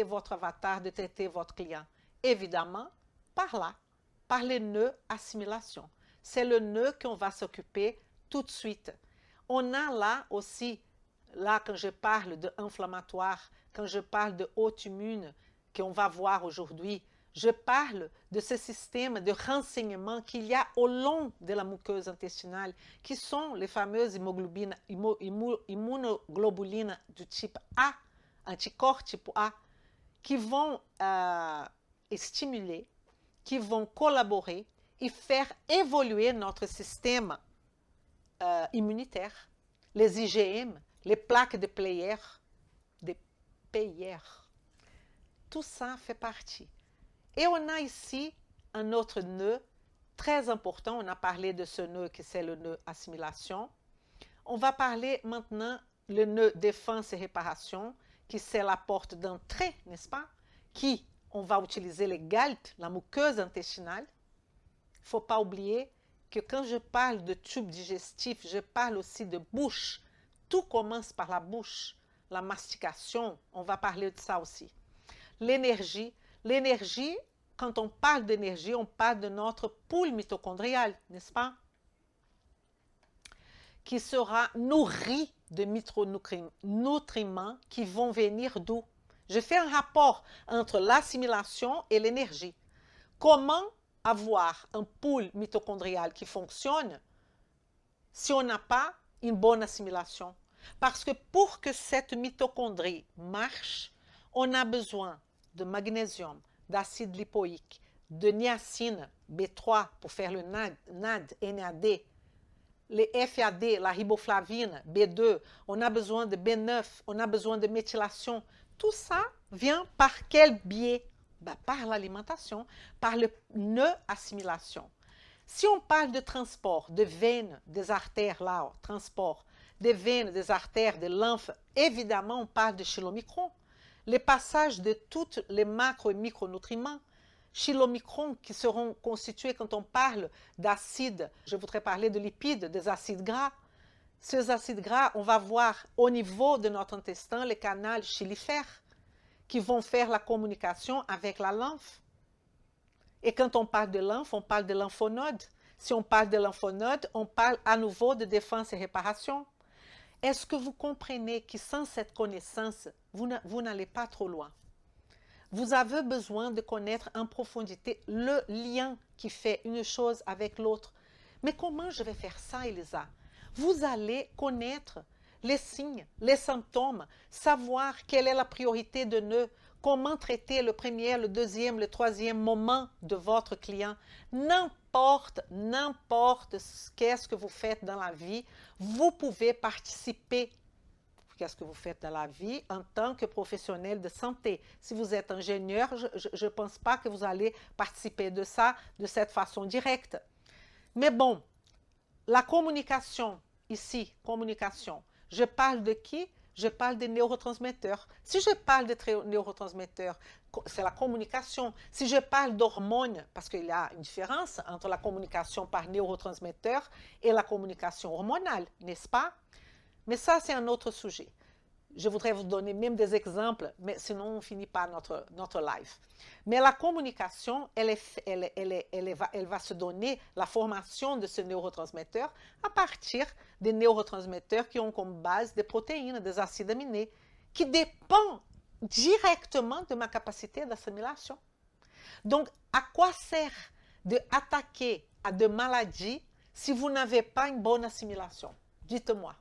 votre avatar, de traiter votre client? Évidemment, par là, par les nœuds assimilation. C'est le nœud qu'on va s'occuper tout de suite. On a là aussi, là quand je parle d'inflammatoire, quand je parle de auto-immune, qu'on va voir aujourd'hui, je parle de ce système de renseignement qu'il y a au long de la muqueuse intestinale, qui sont les fameuses immunoglobulines du type A, anticorps type A, qui vont stimuler, qui vont collaborer et faire évoluer notre système immunitaire, les IgM, les plaques de Peyer, tout ça fait partie. Et on a ici un autre nœud très important. On a parlé de ce nœud qui c'est le nœud assimilation. On va parler maintenant le nœud défense et réparation, qui c'est la porte d'entrée, n'est-ce pas? Qui, on va utiliser les GALT, la muqueuse intestinale. Il ne faut pas oublier que quand je parle de tube digestif, je parle aussi de bouche. Tout commence par la bouche, la mastication, on va parler de ça aussi. L'énergie, quand on parle d'énergie, on parle de notre poule mitochondriale, n'est-ce pas? Qui sera nourrie de micronutriments qui vont venir d'où? Je fais un rapport entre l'assimilation et l'énergie. Comment avoir un poule mitochondrial qui fonctionne si on n'a pas une bonne assimilation? Parce que pour que cette mitochondrie marche, on a besoin de magnésium, d'acide lipoïque, de niacine B3 pour faire le NAD, les FAD, la riboflavine, B2, on a besoin de B9, on a besoin de méthylation. Tout ça vient par quel biais? Ben, par l'alimentation, par le nœud assimilation. Si on parle de transport, de veines, des artères, là, transport, des veines, des artères, des lymphes, évidemment, on parle de chylomicron. Les passages de tous les macro et micronutriments, chylomicrons qui seront constitués quand on parle d'acides, je voudrais parler de lipides, des acides gras. Ces acides gras, on va voir au niveau de notre intestin les canaux chylifères qui vont faire la communication avec la lymphe. Et quand on parle de lymphe, on parle de lymphonodes. Si on parle de lymphonodes, on parle à nouveau de défense et réparation. Est-ce que vous comprenez que sans cette connaissance, vous n'allez pas trop loin? Vous avez besoin de connaître en profondité le lien qui fait une chose avec l'autre. Mais comment je vais faire ça, Elisa? Vous allez connaître les signes, les symptômes, savoir quelle est la priorité de nœud, comment traiter le premier, le deuxième, le troisième moment de votre client. N'importe qu'est-ce que vous faites dans la vie, vous pouvez participer. Qu'est-ce que vous faites dans la vie en tant que professionnel de santé? Si vous êtes ingénieur, je ne pense pas que vous allez participer de ça de cette façon directe. Mais bon, la communication, ici, communication, je parle de qui? Je parle des neurotransmetteurs. Si je parle de neurotransmetteurs, c'est la communication. Si je parle d'hormones, parce qu'il y a une différence entre la communication par neurotransmetteurs et la communication hormonale, n'est-ce pas? Mais ça, c'est un autre sujet. Je voudrais vous donner même des exemples, mais sinon on finit pas notre live. Mais la communication, elle va se donner la formation de ce neurotransmetteur à partir des neurotransmetteurs qui ont comme base des protéines, des acides aminés, qui dépendent directement de ma capacité d'assimilation. Donc, à quoi sert d'attaquer à des maladies si vous n'avez pas une bonne assimilation? Dites-moi.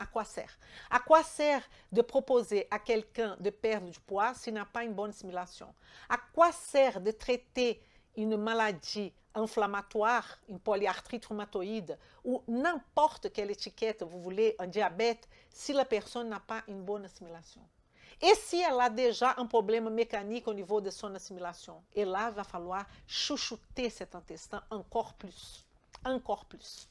À quoi sert? À quoi sert de proposer à quelqu'un de perdre du poids s'il n'a pas une bonne assimilation? À quoi sert de traiter une maladie inflammatoire, une polyarthrite rhumatoïde ou n'importe quelle étiquette vous voulez, un diabète, si la personne n'a pas une bonne assimilation? Et si elle a déjà un problème mécanique au niveau de son assimilation? Et là, il va falloir chouchouter cet intestin encore plus. Encore plus.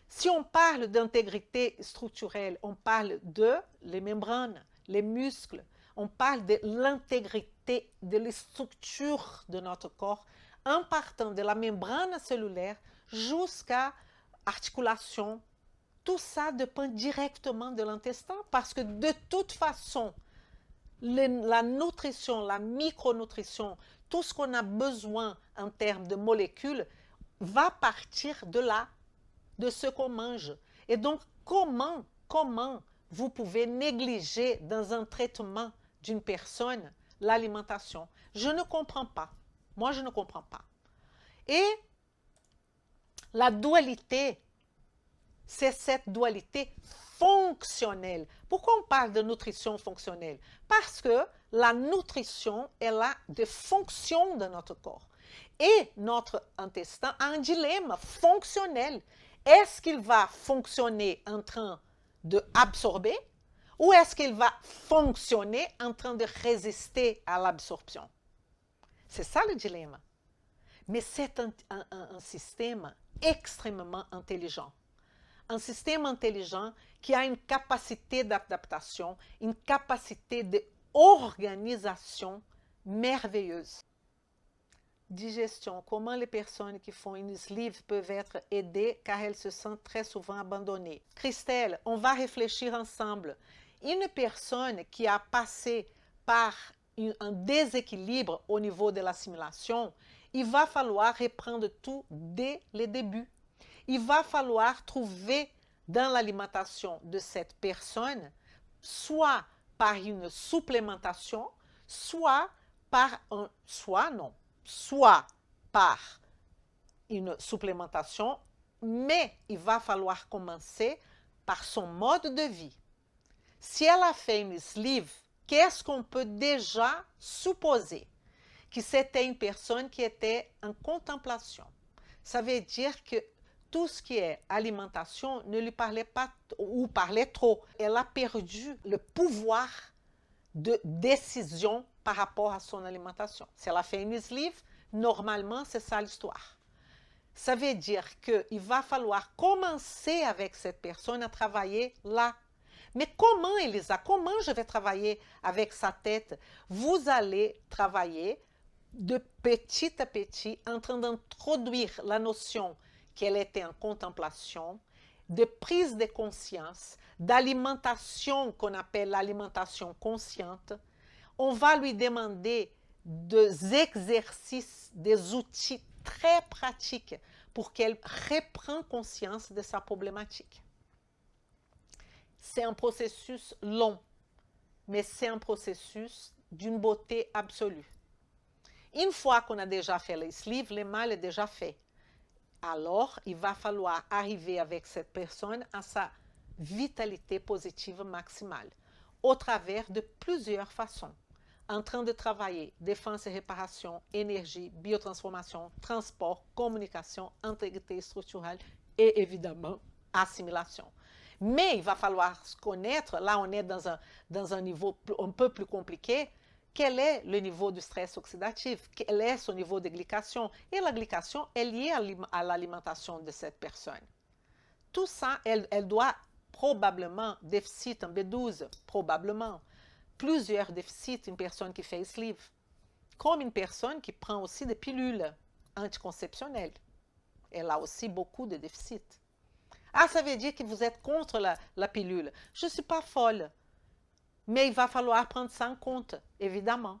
Si on parle d'intégrité structurelle, on parle de les membranes, les muscles, on parle de l'intégrité de les structures de notre corps, en partant de la membrane cellulaire jusqu'à articulation. Tout ça dépend directement de l'intestin parce que de toute façon, la nutrition, la micronutrition, tout ce qu'on a besoin en termes de molécules va partir de là, de ce qu'on mange. Et donc, comment vous pouvez négliger dans un traitement d'une personne l'alimentation? Je ne comprends pas. Moi, je ne comprends pas. Et la dualité, c'est cette dualité fonctionnelle. Pourquoi on parle de nutrition fonctionnelle? Parce que la nutrition, elle a des fonctions de notre corps. Et notre intestin a un dilemme fonctionnel. Est-ce qu'il va fonctionner en train d'absorber ou est-ce qu'il va fonctionner en train de résister à l'absorption? C'est ça le dilemme. Mais c'est un système extrêmement intelligent. Un système intelligent qui a une capacité d'adaptation, une capacité d'organisation merveilleuse. Digestion. Comment les personnes qui font une sleeve peuvent être aidées car elles se sentent très souvent abandonnées. Christelle, on va réfléchir ensemble. Une personne qui a passé par un déséquilibre au niveau de l'assimilation, il va falloir reprendre tout dès le début. Il va falloir trouver dans l'alimentation de cette personne, soit par une supplémentation, soit par une supplémentation, mais il va falloir commencer par son mode de vie. Si elle a fait une sleeve, qu'est-ce qu'on peut déjà supposer? Que c'était une personne qui était en contemplation. Ça veut dire que tout ce qui est alimentation ne lui parlait pas ou parlait trop. Elle a perdu le pouvoir de décision par rapport à son alimentation. Si elle a fait une sleeve, normalement, c'est ça l'histoire. Ça veut dire qu'il va falloir commencer avec cette personne à travailler là. Mais comment, Elisa? Comment je vais travailler avec sa tête? Vous allez travailler de petit à petit en train d'introduire la notion qu'elle était en contemplation, de prise de conscience, d'alimentation qu'on appelle l'alimentation consciente. On va lui demander des exercices, des outils très pratiques pour qu'elle reprenne conscience de sa problématique. C'est un processus long, mais c'est un processus d'une beauté absolue. Une fois qu'on a déjà fait les sleeves, le mal est déjà fait. Alors, il va falloir arriver avec cette personne à sa vitalité positive maximale, au travers de plusieurs façons, en train de travailler défense et réparation, énergie, biotransformation, transport, communication, intégrité structurelle et évidemment assimilation. Mais il va falloir se connaître, là on est dans un niveau un peu plus compliqué, quel est le niveau du stress oxydatif, quel est son niveau de glycation. Et la glycation est liée à l'alimentation de cette personne. Tout ça, elle doit probablement, déficit en B12, probablement, plusieurs déficits, une personne qui fait sleeve, comme une personne qui prend aussi des pilules anticonceptionnelles. Elle a aussi beaucoup de déficits. Ah, ça veut dire que vous êtes contre la pilule. Je ne suis pas folle. Mais il va falloir prendre ça en compte, évidemment.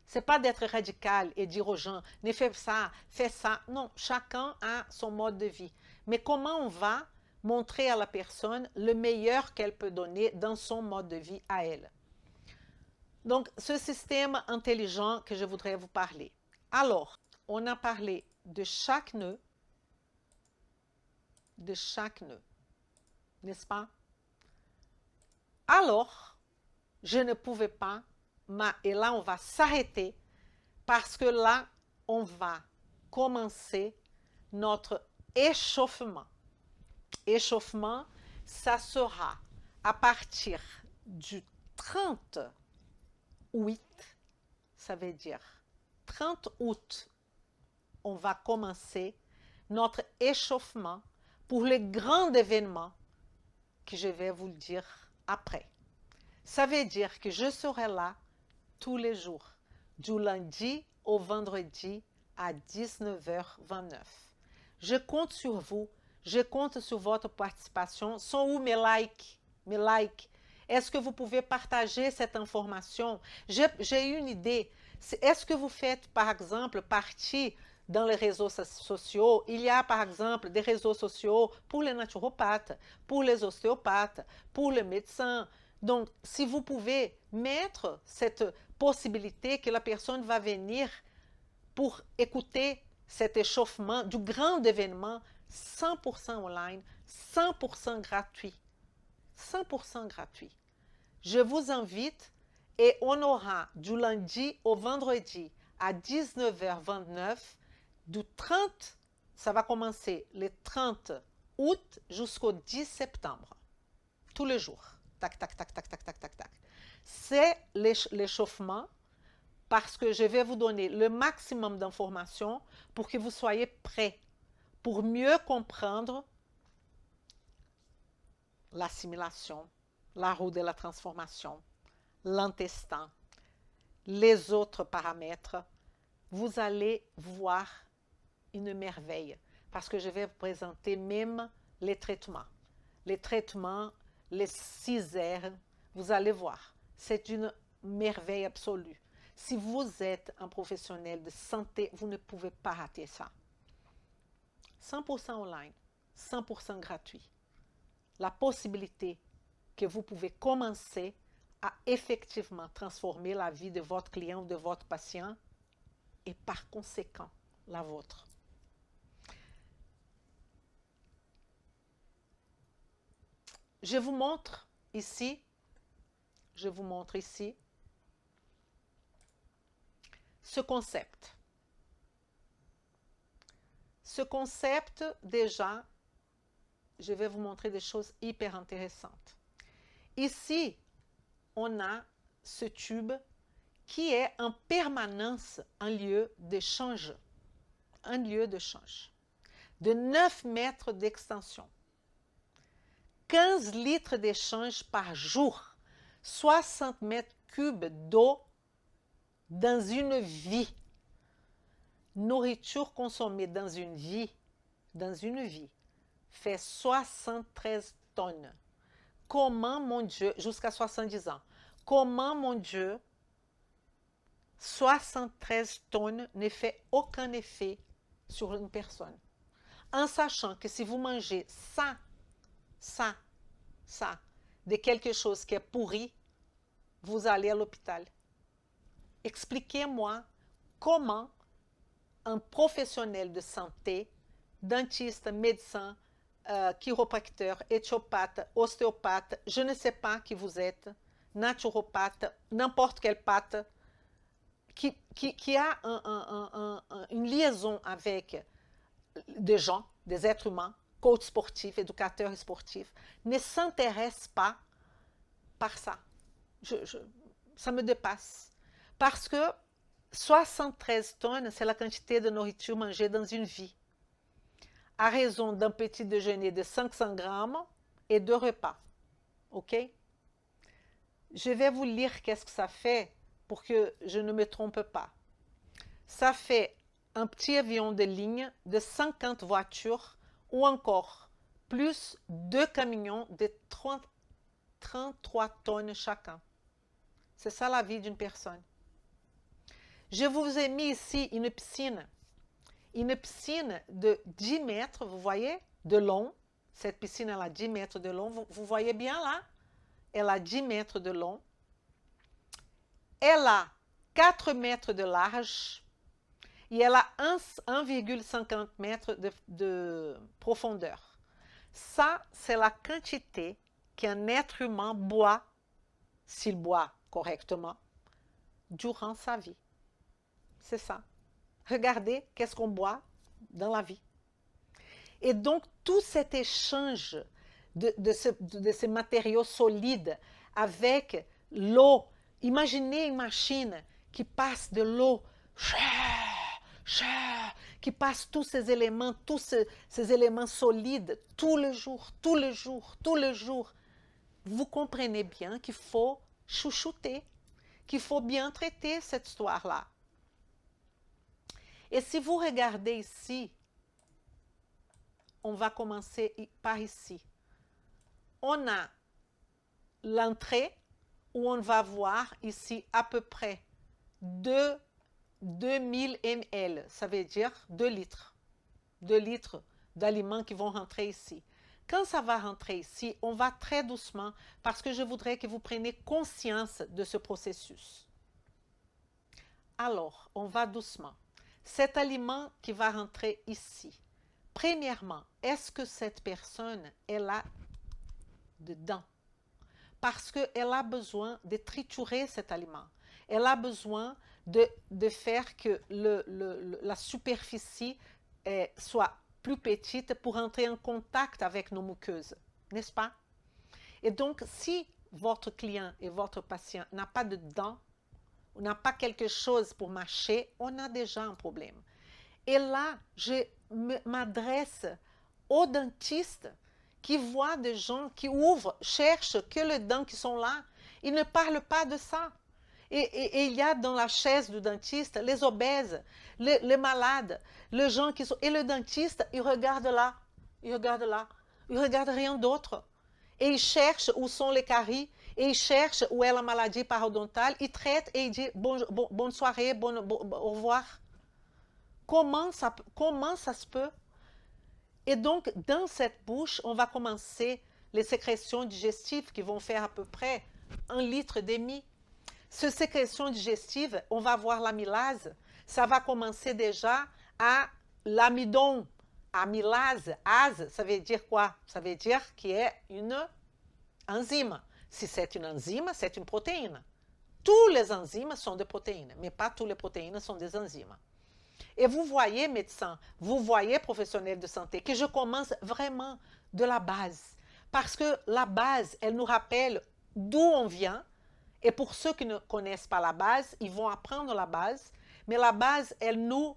Ce n'est pas d'être radical et dire aux gens, ne fais ça, fais ça. Non, chacun a son mode de vie. Mais comment on va montrer à la personne le meilleur qu'elle peut donner dans son mode de vie à elle? Donc, ce système intelligent que je voudrais vous parler. Alors, on a parlé de chaque nœud, n'est-ce pas? Alors, je ne pouvais pas, et là on va s'arrêter parce que là, on va commencer notre échauffement. Échauffement, ça sera à partir du 30/8, ça veut dire 30 août, on va commencer notre échauffement pour les grands événements que je vais vous le dire après. Ça veut dire que je serai là tous les jours, du lundi au vendredi à 19h29. Je compte sur vous, je compte sur votre participation. Sont où mes likes? Mes likes? Est-ce que vous pouvez partager cette information? J'ai une idée. Est-ce que vous faites, par exemple, partie dans les réseaux sociaux? Il y a, par exemple, des réseaux sociaux pour les naturopathes, pour les ostéopathes, pour les médecins. Donc, si vous pouvez mettre cette possibilité que la personne va venir pour écouter cet échauffement du grand événement 100% online, 100% gratuit. 100% gratuit. Je vous invite et on aura du lundi au vendredi à 19h29, du 30, ça va commencer le 30 août jusqu'au 10 septembre. Tous les jours. Tac, tac, tac, tac, tac, tac, tac, tac. C'est l'échauffement parce que je vais vous donner le maximum d'informations pour que vous soyez prêts pour mieux comprendre l'assimilation, la roue de la transformation, l'intestin, les autres paramètres. Vous allez voir une merveille parce que je vais vous présenter même les traitements. Les traitements, les 6 heures, vous allez voir. C'est une merveille absolue. Si vous êtes un professionnel de santé, vous ne pouvez pas rater ça. 100% online, 100% gratuit. La possibilité que vous pouvez commencer à effectivement transformer la vie de votre client ou de votre patient et par conséquent la vôtre. Je vous montre ici ce concept. Ce concept, déjà, je vais vous montrer des choses hyper intéressantes. Ici, on a ce tube qui est en permanence un lieu d'échange. Un lieu d'échange. De 9 mètres d'extension. 15 litres d'échange par jour. 60 mètres cubes d'eau dans une vie. Nourriture consommée dans une vie, fait 73 tonnes. Comment, mon Dieu, jusqu'à 70 ans, comment, mon Dieu, 73 tonnes ne fait aucun effet sur une personne. En sachant que si vous mangez ça, de quelque chose qui est pourri, vous allez à l'hôpital. Expliquez-moi comment un professionnel de santé, dentiste, médecin, chiropracteur, éthiopathe, ostéopathe, je ne sais pas qui vous êtes, naturopathe, n'importe quelle patte, qui a une liaison avec des gens, des êtres humains, coach sportif, éducateur sportif, ne s'intéresse pas par ça. Ça me dépasse. Parce que 73 tonnes, c'est la quantité de nourriture mangée dans une vie. À raison d'un petit déjeuner de 500 grammes et 2 repas. OK? Je vais vous lire qu'est-ce que ça fait pour que je ne me trompe pas. Ça fait un petit avion de ligne de 50 voitures ou encore plus 2 camions de 33 tonnes chacun. C'est ça la vie d'une personne. Je vous ai mis ici une piscine de 10 mètres, vous voyez, de long. Cette piscine, elle a 10 mètres de long. Vous voyez bien là? Elle a 10 mètres de long. Elle a 4 mètres de large et elle a 1,50 mètres de profondeur. Ça, c'est la quantité qu'un être humain boit, s'il boit correctement, durant sa vie. C'est ça. Regardez qu'est-ce qu'on boit dans la vie. Et donc, tout cet échange de ces matériaux solides avec l'eau. Imaginez une machine qui passe de l'eau qui passe tous ces éléments solides, tout le jour, tout le jour, tout le jour. Vous comprenez bien qu'il faut chouchouter, qu'il faut bien traiter cette histoire-là. Et si vous regardez ici, on va commencer par ici. On a l'entrée où on va voir ici à peu près 2000 ml, ça veut dire 2 litres. 2 litres d'aliments qui vont rentrer ici. Quand ça va rentrer ici, on va très doucement parce que je voudrais que vous preniez conscience de ce processus. Alors, on va doucement. Cet aliment qui va rentrer ici, premièrement, est-ce que cette personne est là dedans? Parce qu'elle a besoin de triturer cet aliment. Elle a besoin de faire que la superficie soit plus petite pour entrer en contact avec nos muqueuses, n'est-ce pas? Et donc, si votre client et votre patient n'a pas de dents, n'a pas quelque chose pour mâcher, on a déjà un problème. Et là, je m'adresse aux dentistes qui voient des gens qui ouvrent, cherchent que les dents qui sont là. Ils ne parlent pas de ça. Et il y a dans la chaise du dentiste les obèses, les malades, les gens qui sont... Et le dentiste, il regarde là, il regarde là, il regarde rien d'autre. Et il cherche où sont les caries, et il cherche où est la maladie parodontale, il traite et il dit bonne soirée, au revoir. Comment ça se peut? Et donc, dans cette bouche, on va commencer les sécrétions digestives qui vont faire à peu près 1,5 litre. Ces sécrétions digestives, on va voir l'amylase. Ça va commencer déjà à l'amidon. Amylase, ase, ça veut dire quoi? Ça veut dire qu'il y a une enzyme. Si c'est une enzyme, c'est une protéine. Tous les enzymes sont des protéines, mais pas toutes les protéines sont des enzymes. Et vous voyez, médecin, vous voyez, professionnel de santé, que je commence vraiment de la base. Parce que la base, elle nous rappelle d'où on vient. Et pour ceux qui ne connaissent pas la base, ils vont apprendre la base. Mais la base, elle nous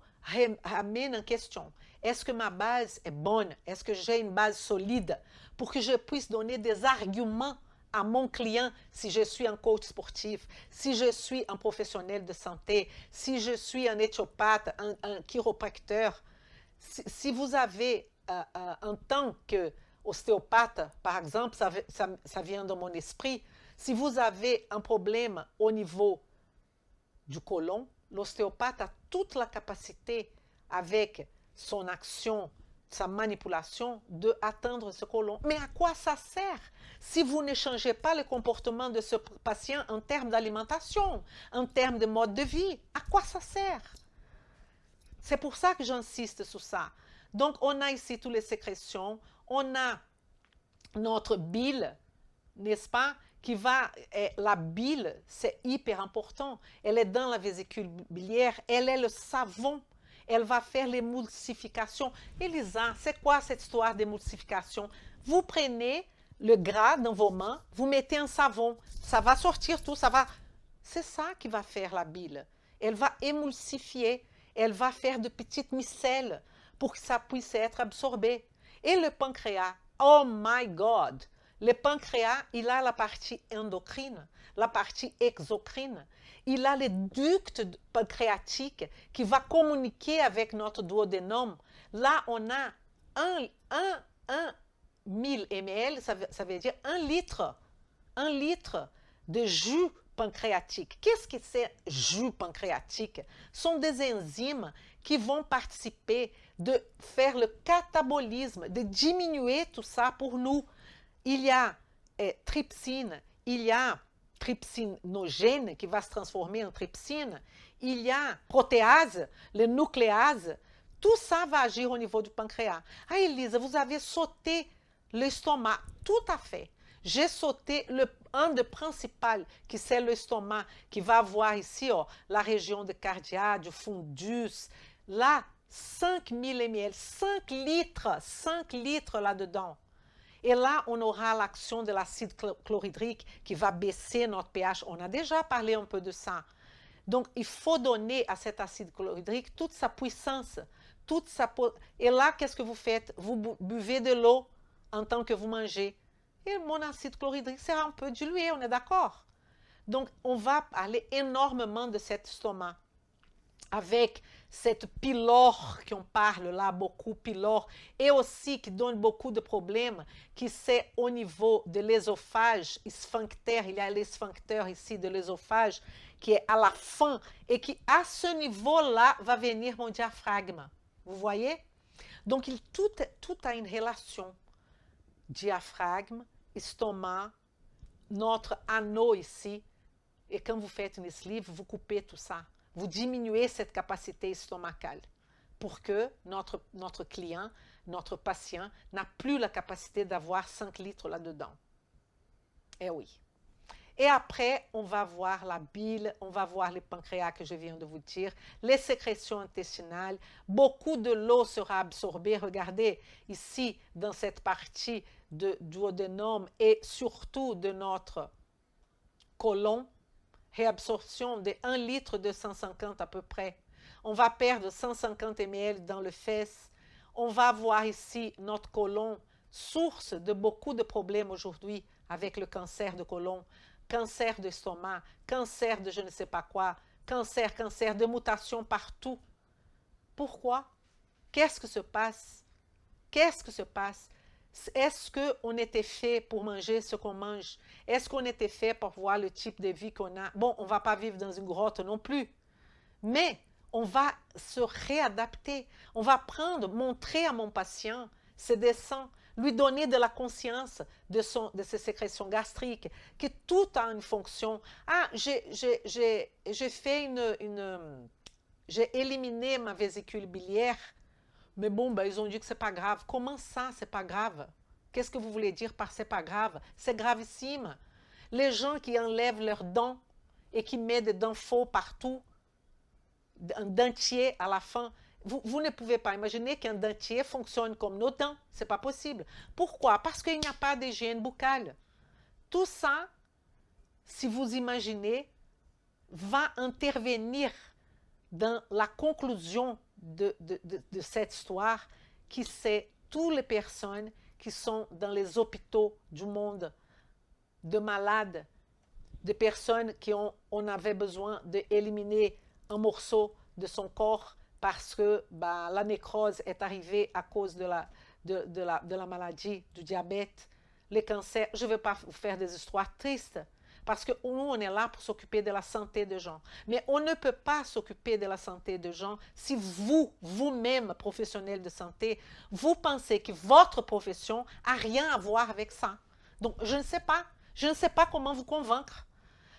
ramène en question. Est-ce que ma base est bonne? Est-ce que j'ai une base solide pour que je puisse donner des arguments à mon client si je suis un coach sportif, si je suis un professionnel de santé, si je suis un éthiopathe, un chiropracteur? Si vous avez, en tant qu'ostéopathe, par exemple, ça vient de mon esprit, si vous avez un problème au niveau du côlon, l'ostéopathe a toute la capacité, avec son action, sa manipulation, d'atteindre ce côlon. Mais à quoi ça sert si vous ne changez pas le comportement de ce patient en termes d'alimentation, en termes de mode de vie? À quoi ça sert? C'est pour ça que j'insiste sur ça. Donc, on a ici toutes les sécrétions, on a notre bile, n'est-ce pas? La bile, c'est hyper important. Elle est dans la vésicule biliaire, elle est le savon. Elle va faire l'émulsification. Elisa, c'est quoi cette histoire d'émulsification? Vous prenez le gras dans vos mains, vous mettez un savon, ça va sortir tout, ça va... C'est ça qui va faire la bile. Elle va émulsifier, elle va faire de petites micelles pour que ça puisse être absorbé. Et le pancréas, oh my God! Le pancréas, il a la partie endocrine, la partie exocrine. Il a les ducts pancréatiques qui va communiquer avec notre duodénum. Là, on a 1000 ml, ça veut dire 1 litre. 1 litre de jus pancréatique. Qu'est-ce que c'est jus pancréatique? Ce sont des enzymes qui vont participer de faire le catabolisme, de diminuer tout ça pour nous. Il y a trypsine, il y a trypsinogène qui va se transformer en trypsine, il y a protéase, le nucléase, tout ça va agir au niveau du pancréas. Ah, Elisa, vous avez sauté l'estomac. Tout à fait. J'ai sauté un des principaux, qui c'est l'estomac, qui va avoir ici la région de cardia, du fundus. Là, 5000 ml, 5 litres là-dedans. Et là, on aura l'action de l'acide chlorhydrique qui va baisser notre pH. On a déjà parlé un peu de ça. Donc, il faut donner à cet acide chlorhydrique toute sa puissance toute sa peau. Et là, qu'est-ce que vous faites? Vous buvez de l'eau en tant que vous mangez. Et mon acide chlorhydrique sera un peu dilué, on est d'accord? Donc, on va parler énormément de cet estomac. Avec cette pylore qu'on parle là, beaucoup pylore, et aussi qui donne beaucoup de problèmes, qui c'est au niveau de l'ésophage, sphincter, il y a les sphincters ici de l'ésophage, qui est à la fin, et qui à ce niveau-là va venir mon diaphragme. Vous voyez? Donc, tout a une relation. Diaphragme, estomac, notre anneau ici, et quand vous faites une sleeve, vous coupez tout ça. Vous diminuez cette capacité estomacale pour que notre client, notre patient, n'a plus la capacité d'avoir 5 litres là-dedans. Eh oui. Et après, on va voir la bile, on va voir les pancréas que je viens de vous dire, les sécrétions intestinales. Beaucoup de l'eau sera absorbée. Regardez ici, dans cette partie du duodénum et surtout de notre côlon, réabsorption de 1 litre de 150 à peu près. On va perdre 150 ml dans le fesse. On va voir ici notre côlon, source de beaucoup de problèmes aujourd'hui avec le cancer de côlon, cancer d'estomac, cancer de je ne sais pas quoi, cancer de mutations partout. Pourquoi? Qu'est-ce que se passe? Qu'est-ce que se passe? Est-ce qu'on était fait pour manger ce qu'on mange? Est-ce qu'on était fait pour voir le type de vie qu'on a? Bon, on ne va pas vivre dans une grotte non plus, mais on va se réadapter. On va montrer à mon patient ses dessins, lui donner de la conscience de ses sécrétions gastriques, que tout a une fonction. Ah, j'ai éliminé ma vésicule biliaire. Mais bon, ben, ils ont dit que c'est pas grave. Comment ça, c'est pas grave? Qu'est-ce que vous voulez dire par c'est pas grave? C'est gravissime. Les gens qui enlèvent leurs dents et qui mettent des dents faux partout, un dentier à la fin, vous ne pouvez pas imaginer qu'un dentier fonctionne comme nos dents. C'est pas possible. Pourquoi? Parce qu'il n'y a pas d'hygiène buccale. Tout ça, si vous imaginez, va intervenir dans la conclusion de cette histoire, qui c'est toutes les personnes qui sont dans les hôpitaux du monde, de malades, de personnes on avait besoin d'éliminer un morceau de son corps parce que la nécrose est arrivée à cause de la maladie, du diabète, les cancers. Je ne vais pas vous faire des histoires tristes, parce que nous, on est là pour s'occuper de la santé des gens. Mais on ne peut pas s'occuper de la santé des gens si vous-même, professionnel de santé, vous pensez que votre profession n'a rien à voir avec ça. Donc, je ne sais pas comment vous convaincre.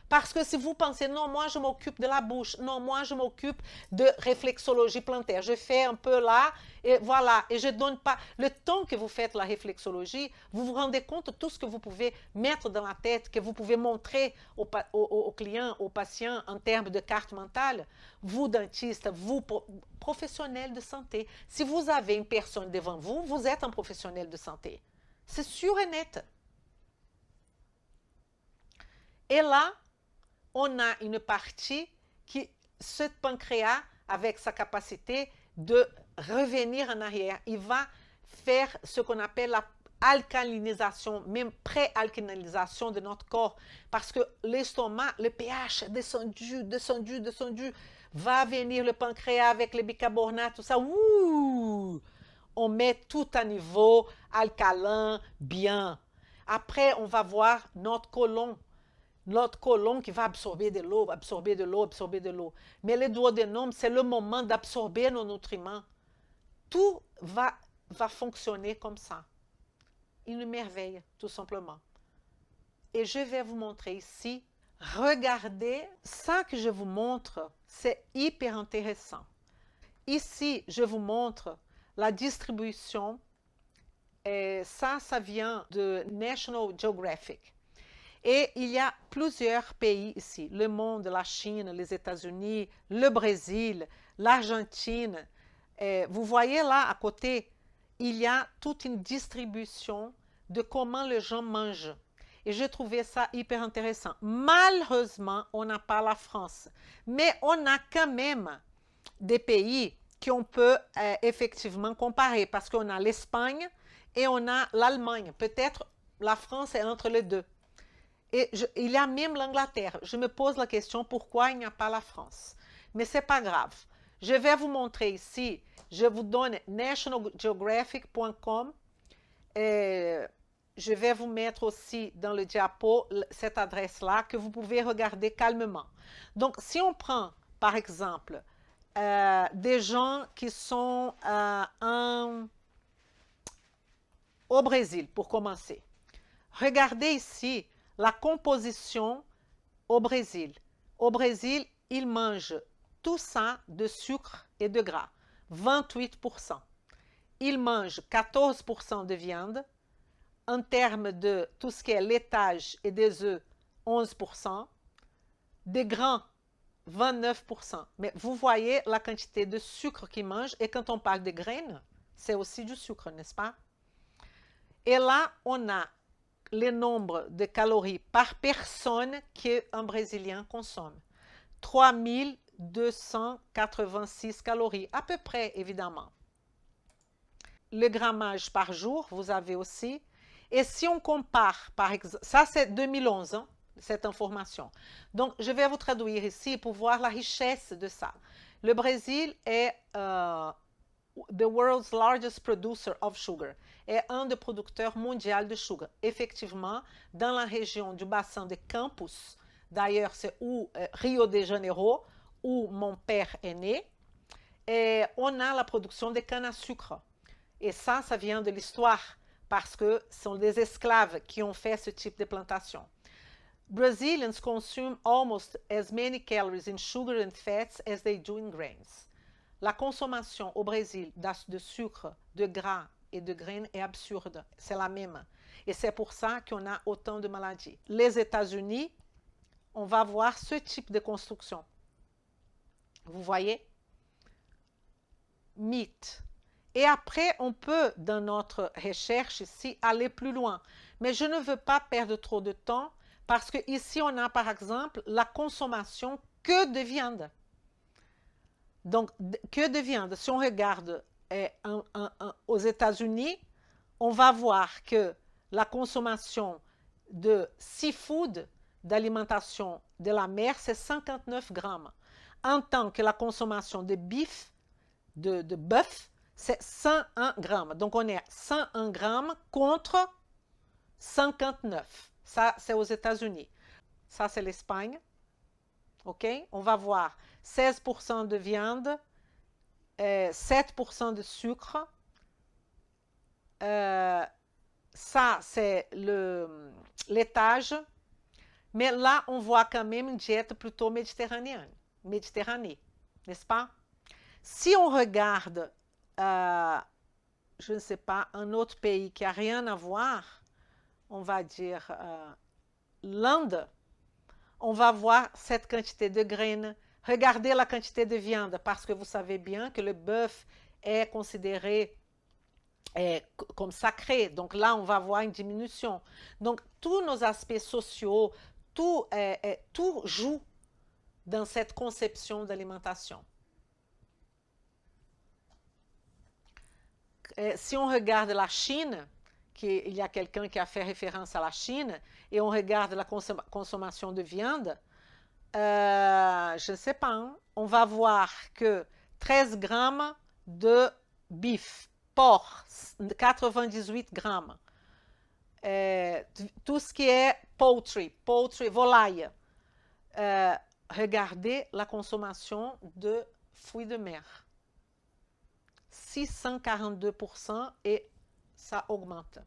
Parce que si vous pensez, non, moi je m'occupe de la bouche, non, moi je m'occupe de réflexologie plantaire, je fais un peu là, et voilà, et je ne donne pas. Le temps que vous faites la réflexologie, vous vous rendez compte de tout ce que vous pouvez mettre dans la tête, que vous pouvez montrer aux clients, aux patients en termes de carte mentale. Vous, dentiste, vous, professionnel de santé, si vous avez une personne devant vous, vous êtes un professionnel de santé. C'est sûr et net. Et là, on a une partie qui, ce pancréas, avec sa capacité de revenir en arrière, il va faire ce qu'on appelle la alcalinisation, même pré-alcalinisation de notre corps, parce que l'estomac, le pH descendu, va venir le pancréas avec le bicarbonate, tout ça, ouh, on met tout à niveau, alcalin, bien. Après, on va voir notre côlon, qui va absorber de l'eau, absorber de l'eau, absorber de l'eau. Mais le duodénum, c'est le moment d'absorber nos nutriments. Tout va fonctionner comme ça. Une merveille, tout simplement. Et je vais vous montrer ici. Regardez, ça que je vous montre, c'est hyper intéressant. Ici, je vous montre la distribution. Et ça vient de National Geographic. Et il y a plusieurs pays ici, le monde, la Chine, les États-Unis, le Brésil, l'Argentine. Vous voyez là à côté, il y a toute une distribution de comment les gens mangent. Et j'ai trouvé ça hyper intéressant. Malheureusement, on n'a pas la France, mais on a quand même des pays qu'on peut effectivement comparer parce qu'on a l'Espagne et on a l'Allemagne. Peut-être la France est entre les deux. Et il y a même l'Angleterre. Je me pose la question pourquoi il n'y a pas la France. Mais ce n'est pas grave. Je vais vous montrer ici. Je vous donne nationalgeographic.com. Je vais vous mettre aussi dans le diapo cette adresse-là que vous pouvez regarder calmement. Donc, si on prend, par exemple, des gens qui sont au Brésil, pour commencer. Regardez ici la composition au Brésil. Au Brésil, ils mangent tout ça de sucre et de gras, 28%. Ils mangent 14% de viande. En termes de tout ce qui est laitage et des œufs, 11%. Des grains, 29%. Mais vous voyez la quantité de sucre qu'ils mangent. Et quand on parle de graines, c'est aussi du sucre, n'est-ce pas? Et là, on a le nombre de calories par personne qu'un Brésilien consomme. 3286 calories, à peu près, évidemment. Le grammage par jour, vous avez aussi. Et si on compare, par exemple, ça c'est 2011, hein, cette information. Donc, je vais vous traduire ici pour voir la richesse de ça. Le Brésil est the world's largest producer of sugar. Est un des producteurs mondiaux de sucre. Effectivement, dans la région du bassin de Campos, d'ailleurs c'est où Rio de Janeiro, où mon père est né, et on a la production de canne à sucre. Et ça vient de l'histoire, parce que ce sont des esclaves qui ont fait ce type de plantation. Brazilians consume almost as many calories in sugar and fats as they do in grains. La consommation au Brésil de sucre, de gras et de graines est absurde. C'est la même. Et c'est pour ça qu'on a autant de maladies. Les États-Unis, on va voir ce type de construction. Vous voyez? Mythe. Et après, on peut, dans notre recherche ici, aller plus loin. Mais je ne veux pas perdre trop de temps parce que ici, on a par exemple la consommation que de viande. Donc, que de viande. Si on regarde aux États-Unis, on va voir que la consommation de seafood, d'alimentation de la mer, c'est 59 grammes. En tant que la consommation de bœuf, c'est 101 grammes. Donc, on est à 101 grammes contre 59. Ça, c'est aux États-Unis. Ça, c'est l'Espagne. OK? On va voir 16% de viande, 7% de sucre. Ça, c'est le laitage. Mais là, on voit quand même une diète plutôt méditerranéenne, n'est-ce pas? Si on regarde, je ne sais pas, un autre pays qui n'a rien à voir, on va dire l'Inde, on va voir cette quantité de graines. Regardez la quantité de viande, parce que vous savez bien que le bœuf est considéré comme sacré. Donc là, on va voir une diminution. Donc, tous nos aspects sociaux, tout joue dans cette conception d'alimentation. Si on regarde la Chine, il y a quelqu'un qui a fait référence à la Chine, et on regarde la consommation de viande, je ne sais pas, hein, on va voir que 13 grammes de bif, porc, 98 grammes. Tout ce qui est poultry, volaille. Regardez la consommation de fruits de mer. 642% et ça augmente.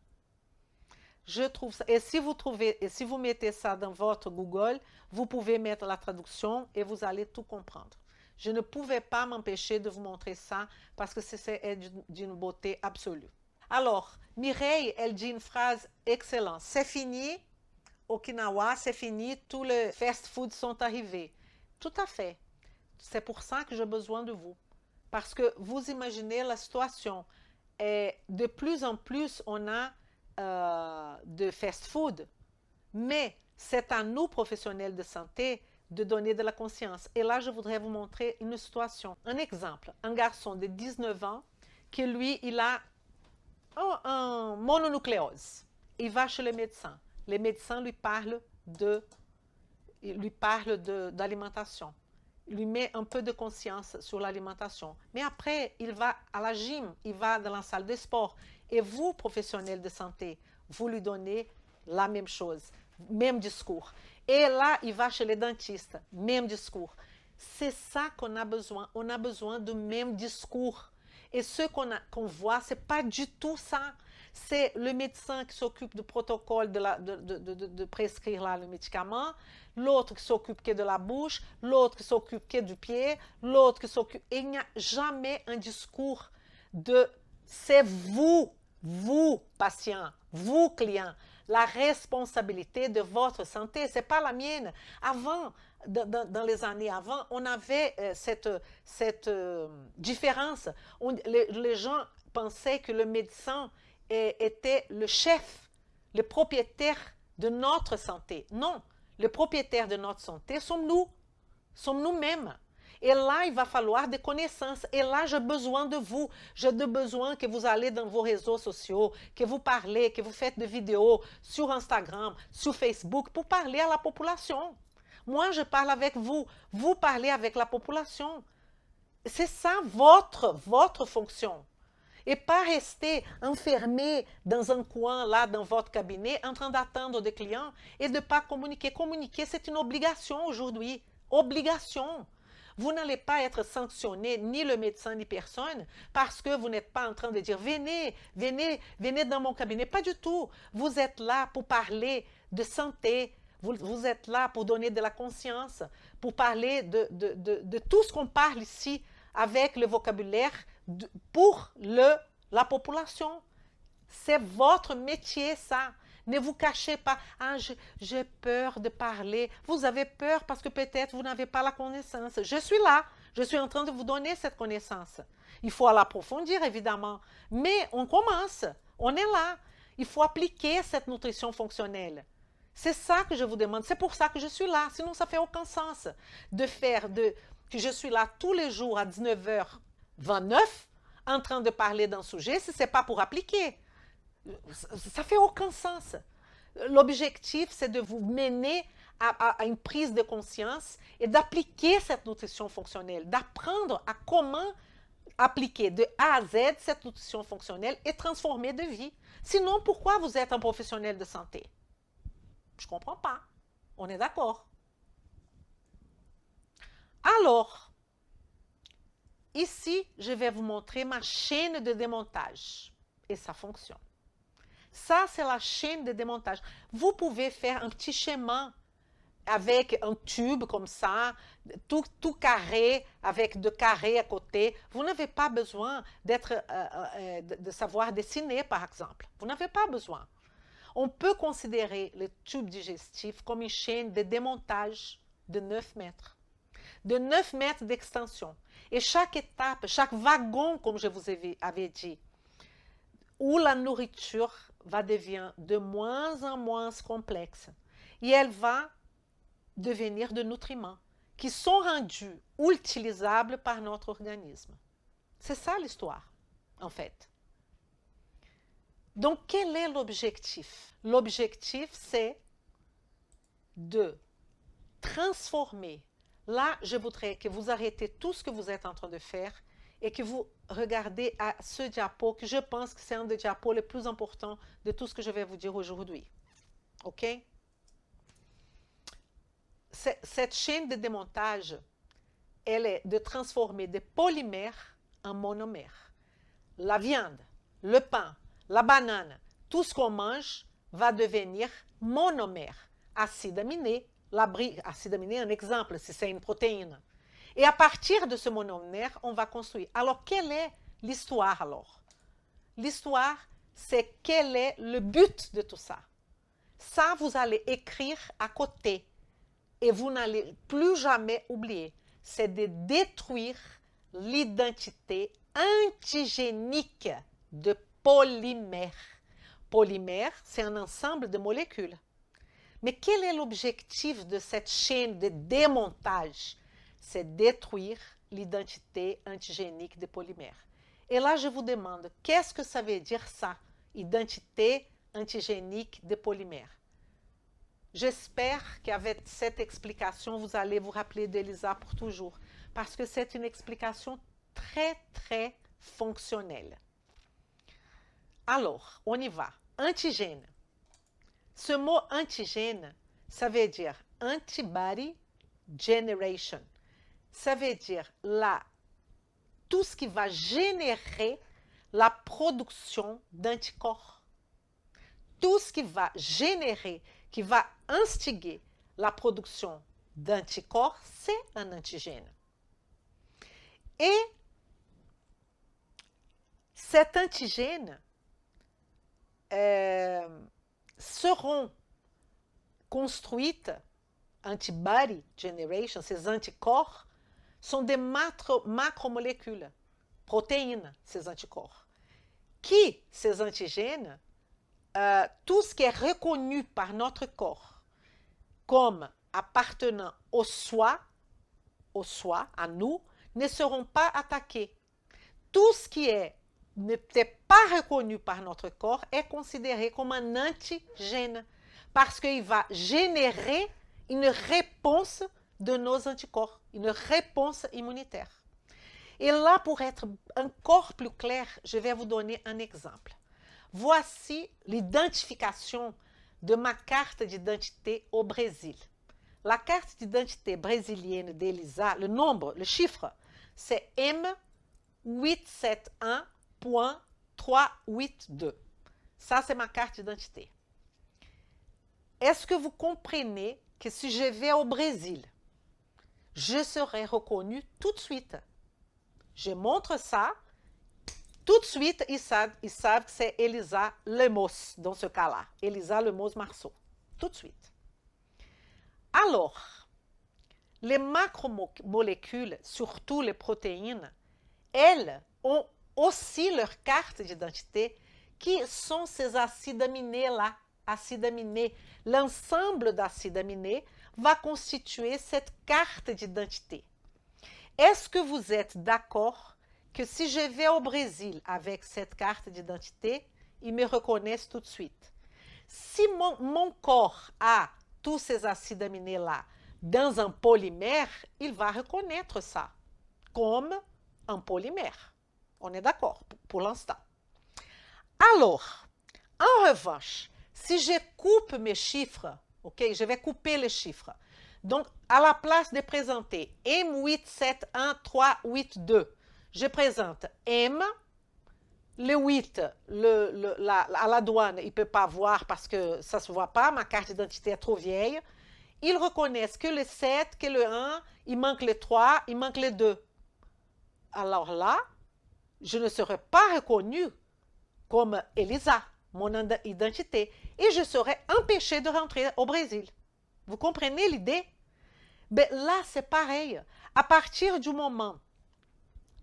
Je trouve ça. Et si vous mettez ça dans votre Google, vous pouvez mettre la traduction et vous allez tout comprendre. Je ne pouvais pas m'empêcher de vous montrer ça parce que c'est d'une beauté absolue. Alors, Mireille, elle dit une phrase excellente. C'est fini, Okinawa, c'est fini, tous les fast-foods sont arrivés. Tout à fait. C'est pour ça que j'ai besoin de vous. Parce que vous imaginez la situation. Et de plus en plus, on a de fast-food. Mais c'est à nous, professionnels de santé, de donner de la conscience. Et là, je voudrais vous montrer une situation. Un exemple, un garçon de 19 ans qui, lui, il a un mononucléose. Il va chez le médecin. Les médecins lui parlent d'alimentation. Il lui met un peu de conscience sur l'alimentation. Mais après, il va à la gym, il va dans la salle de sport. Et vous, professionnels de santé, vous lui donnez la même chose, même discours. Et là, il va chez les dentistes, même discours. C'est ça qu'on a besoin. On a besoin du même discours. Et ce qu'on voit, ce n'est pas du tout ça. C'est le médecin qui s'occupe du protocole de prescrire là, le médicament, l'autre qui s'occupe que de la bouche, l'autre qui s'occupe que du pied, l'autre qui s'occupe... Et il n'y a jamais un discours de c'est vous, patients, vous, clients, la responsabilité de votre santé, ce n'est pas la mienne. Avant, dans les années avant, on avait cette différence. Les gens pensaient que le médecin était le chef, le propriétaire de notre santé. Non, le propriétaire de notre santé sommes nous-mêmes. Et là, il va falloir des connaissances. Et là, j'ai besoin de vous. J'ai besoin que vous allez dans vos réseaux sociaux, que vous parlez, que vous faites des vidéos sur Instagram, sur Facebook, pour parler à la population. Moi, je parle avec vous. Vous parlez avec la population. C'est ça votre fonction. Et pas rester enfermé dans un coin, là, dans votre cabinet, en train d'attendre des clients et de ne pas communiquer. Communiquer, c'est une obligation aujourd'hui. Obligation. Vous n'allez pas être sanctionné, ni le médecin, ni personne, parce que vous n'êtes pas en train de dire « Venez, venez, venez dans mon cabinet ». Pas du tout. Vous êtes là pour parler de santé. Vous êtes là pour donner de la conscience, pour parler de tout ce qu'on parle ici avec le vocabulaire pour la population. C'est votre métier, ça. Ne vous cachez pas. Ah, j'ai peur de parler. Vous avez peur parce que peut-être vous n'avez pas la connaissance. Je suis là. Je suis en train de vous donner cette connaissance. Il faut l'approfondir, évidemment. Mais on commence. On est là. Il faut appliquer cette nutrition fonctionnelle. C'est ça que je vous demande. C'est pour ça que je suis là. Sinon, ça ne fait aucun sens que je suis là tous les jours à 19h29 en train de parler d'un sujet si ce n'est pas pour appliquer. Ça ne fait aucun sens. L'objectif, c'est de vous mener à une prise de conscience et d'appliquer cette nutrition fonctionnelle, d'apprendre à comment appliquer de A à Z cette nutrition fonctionnelle et transformer de vie. Sinon, pourquoi vous êtes un professionnel de santé? Je ne comprends pas. On est d'accord. Alors, ici, je vais vous montrer ma chaîne de démontage. Et ça fonctionne. Ça, c'est la chaîne de démontage. Vous pouvez faire un petit schéma avec un tube comme ça, tout carré, avec deux carrés à côté. Vous n'avez pas besoin de savoir dessiner, par exemple. Vous n'avez pas besoin. On peut considérer le tube digestif comme une chaîne de démontage de 9 mètres. De 9 mètres d'extension. Et chaque étape, chaque wagon, comme je vous avais dit, où la nourriture va devenir de moins en moins complexe. Et elle va devenir de nutriments qui sont rendus utilisables par notre organisme. C'est ça l'histoire, en fait. Donc, quel est l'objectif? L'objectif, c'est de transformer. Là, je voudrais que vous arrêtez tout ce que vous êtes en train de faire et que vous regardez à ce diapo, que je pense que c'est un des diapos les plus importants de tout ce que je vais vous dire aujourd'hui. OK? Cette chaîne de démontage, elle est de transformer des polymères en monomères. La viande, le pain, la banane, tout ce qu'on mange va devenir monomère. Acide aminé, acide aminé, un exemple, si c'est une protéine. Et à partir de ce monomère, on va construire. Alors, quelle est l'histoire alors? L'histoire, c'est quel est le but de tout ça? Ça, vous allez écrire à côté. Et vous n'allez plus jamais oublier. C'est de détruire l'identité antigénique de polymères. Polymère, c'est un ensemble de molécules. Mais quel est l'objectif de cette chaîne de démontage? C'est détruire l'identité antigénique des polymères. Et là, je vous demande, qu'est-ce que ça veut dire ça, identité antigénique des polymères? J'espère qu'avec cette explication, vous allez vous rappeler d'Elisa pour toujours, parce que c'est une explication très, très fonctionnelle. Alors, on y va. Antigène. Ce mot antigène, ça veut dire antibody generation. Ça veut dire tout ce qui va générer la production d'anticorps. Tout ce qui va générer, qui va instiguer la production d'anticorps, c'est un antigène. Et cet antigène seront construites, antibody generation, ces anticorps, sont des macromolécules, protéines, ces anticorps, qui, ces antigènes, tout ce qui est reconnu par notre corps comme appartenant au soi, à nous, ne seront pas attaqués. Tout ce qui n'était pas reconnu par notre corps est considéré comme un antigène parce qu'il va générer une réponse de nos anticorps, une réponse immunitaire. Et là, pour être encore plus clair, je vais vous donner un exemple. Voici l'identification de ma carte d'identité au Brésil. La carte d'identité brésilienne d'Elisa, le nombre, le chiffre, c'est M871.382. Ça, c'est ma carte d'identité. Est-ce que vous comprenez que si je vais au Brésil, je serai reconnu tout de suite? Je montre ça, tout de suite, ils savent que c'est Elisa Lemos, dans ce cas-là. Elisa Lemos Marceau. Tout de suite. Alors, les macromolécules, surtout les protéines, elles ont aussi leur carte d'identité, qui sont ces acides aminés-là. Acides aminés. L'ensemble d'acides aminés va constituer cette carte d'identité. Est-ce que vous êtes d'accord que si je vais au Brésil avec cette carte d'identité, ils me reconnaissent tout de suite? Si mon corps a tous ces acides aminés-là dans un polymère, il va reconnaître ça comme un polymère. On est d'accord pour l'instant. Alors, en revanche, si je coupe mes chiffres, ok, je vais couper les chiffres. Donc, à la place de présenter M871382, je présente M, le 8, à la douane, il ne peut pas voir parce que ça ne se voit pas, ma carte d'identité est trop vieille. Ils reconnaissent que le 7, que le 1, il manque le 3, il manque le 2. Alors là, je ne serai pas reconnue comme Elisa, mon identité, et je serai empêchée de rentrer au Brésil. Vous comprenez l'idée? Ben là, c'est pareil. À partir du moment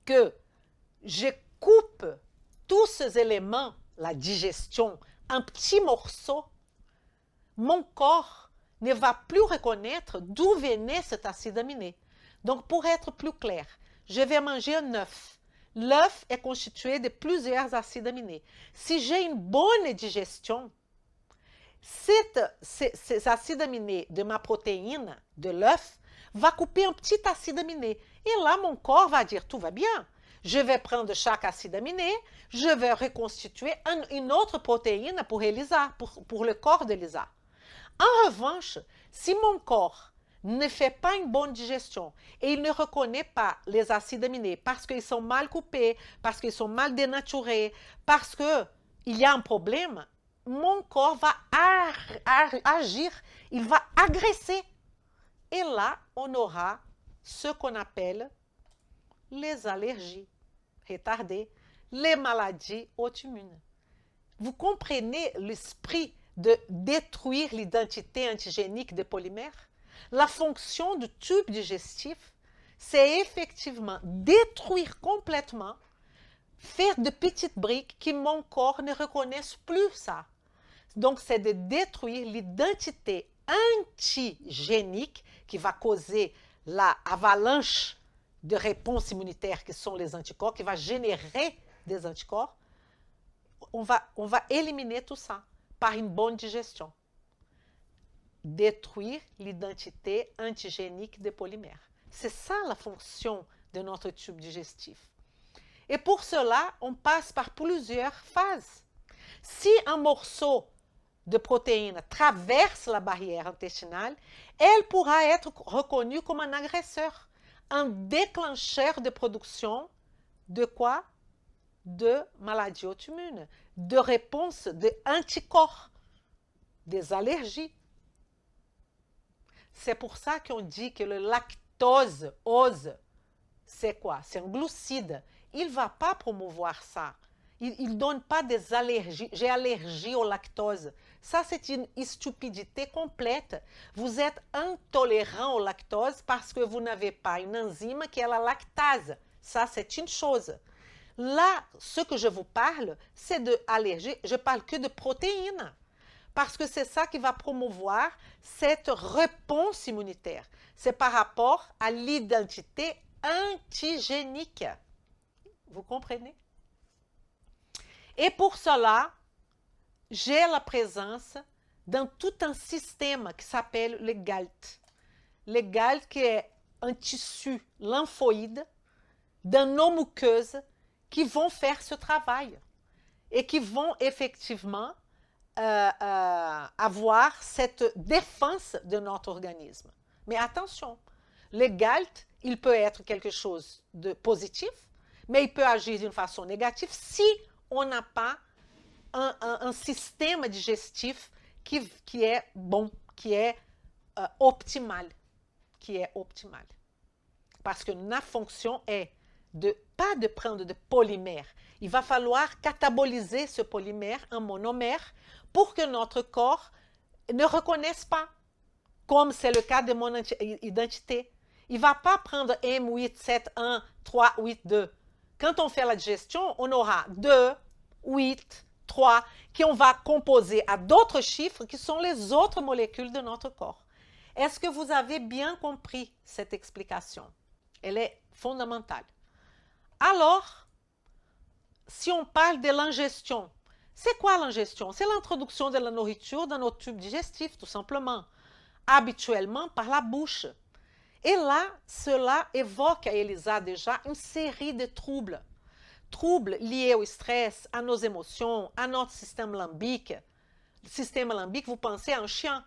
que je coupe tous ces éléments, la digestion, en petits morceaux, mon corps ne va plus reconnaître d'où venait cet acide aminé. Donc, pour être plus clair, je vais manger un œuf. L'œuf est constitué de plusieurs acides aminés. Si j'ai une bonne digestion, ces acides aminés de ma protéine, de l'œuf, va couper un petit acide aminé. Et là, mon corps va dire, tout va bien. Je vais prendre chaque acide aminé, je vais reconstituer une autre protéine pour Elisa, pour le corps d'Elisa. En revanche, si mon corps ne fait pas une bonne digestion et il ne reconnaît pas les acides aminés parce qu'ils sont mal coupés, parce qu'ils sont mal dénaturés, parce qu'il y a un problème, mon corps va agir, il va agresser. Et là, on aura ce qu'on appelle les allergies retardées, les maladies auto-immunes. Vous comprenez l'esprit de détruire l'identité antigénique des polymères? La fonction du tube digestif, c'est effectivement détruire complètement, faire de petites briques qui mon corps ne reconnaisse plus ça. Donc, c'est de détruire l'identité antigénique qui va causer la avalanche de réponses immunitaires qui sont les anticorps, qui va générer des anticorps, on va éliminer tout ça par une bonne digestion. Détruire l'identité antigénique des polymères. C'est ça la fonction de notre tube digestif. Et pour cela, on passe par plusieurs phases. Si un morceau de protéine traverse la barrière intestinale, elle pourra être reconnue comme un agresseur, un déclencheur de production de quoi? De maladies auto-immunes, de réponses d'anticorps, des allergies. C'est pour ça qu'on dit que le lactose, c'est quoi? C'est un glucide. Il ne va pas promouvoir ça. Il ne donne pas des allergies. J'ai allergie au lactose. Ça, c'est une stupidité complète. Vous êtes intolérant au lactose parce que vous n'avez pas une enzyme qui est la lactase. Ça, c'est une chose. Là, ce que je vous parle, c'est d'allergie. Je parle que de protéines. Parce que c'est ça qui va promouvoir cette réponse immunitaire. C'est par rapport à l'identité antigénique. Vous comprenez? Et pour cela, j'ai la présence dans tout un système qui s'appelle le GALT. Le GALT qui est un tissu lymphoïde dans nos muqueuses qui vont faire ce travail et qui vont effectivement avoir cette défense de notre organisme. Mais attention, le GALT, il peut être quelque chose de positif, mais il peut agir d'une façon négative si on n'a pas un système digestif qui est bon, qui est optimal, Parce que notre fonction est pas de prendre de polymère. Il va falloir cataboliser ce polymère en monomère pour que notre corps ne reconnaisse pas, comme c'est le cas de mon identité. Il ne va pas prendre M8, 7, 1, 3, 8, 2. Quand on fait la digestion, on aura 2, 8, 3, qu'on va composer à d'autres chiffres qui sont les autres molécules de notre corps. Est-ce que vous avez bien compris cette explication? Elle est fondamentale. Alors, si on parle de l'ingestion, c'est quoi l'ingestion? C'est l'introduction de la nourriture dans nos tubes digestifs, tout simplement, habituellement par la bouche. Et là, cela évoque à Elisa déjà une série de troubles. Troubles liés au stress, à nos émotions, à notre système limbique. Le système limbique, vous pensez à un chien,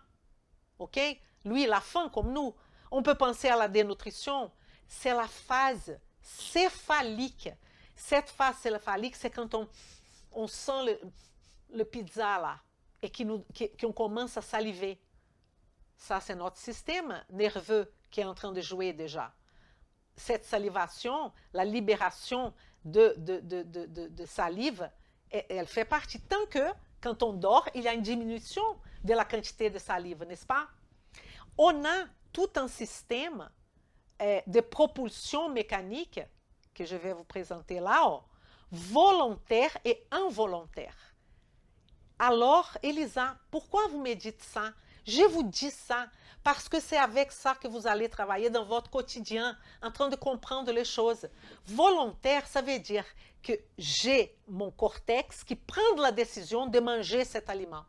ok? Lui, il a faim comme nous. On peut penser à la dénutrition. C'est la phase céphalique. Cette phase céphalique, c'est quand on sent le pizza là et qu'on commence à saliver. Ça, c'est notre système nerveux qui est en train de jouer déjà. Cette salivation, la libération de salive, elle fait partie. Tant que, quand on dort, il y a une diminution de la quantité de salive, n'est-ce pas? On a tout un système de propulsion mécanique que je vais vous présenter là, volontaire et involontaire. Alors, Elisa, pourquoi vous me dites ça? Je vous dis ça parce que c'est avec ça que vous allez travailler dans votre quotidien, en train de comprendre les choses. Volontaire, ça veut dire que j'ai mon cortex qui prend la décision de manger cet aliment.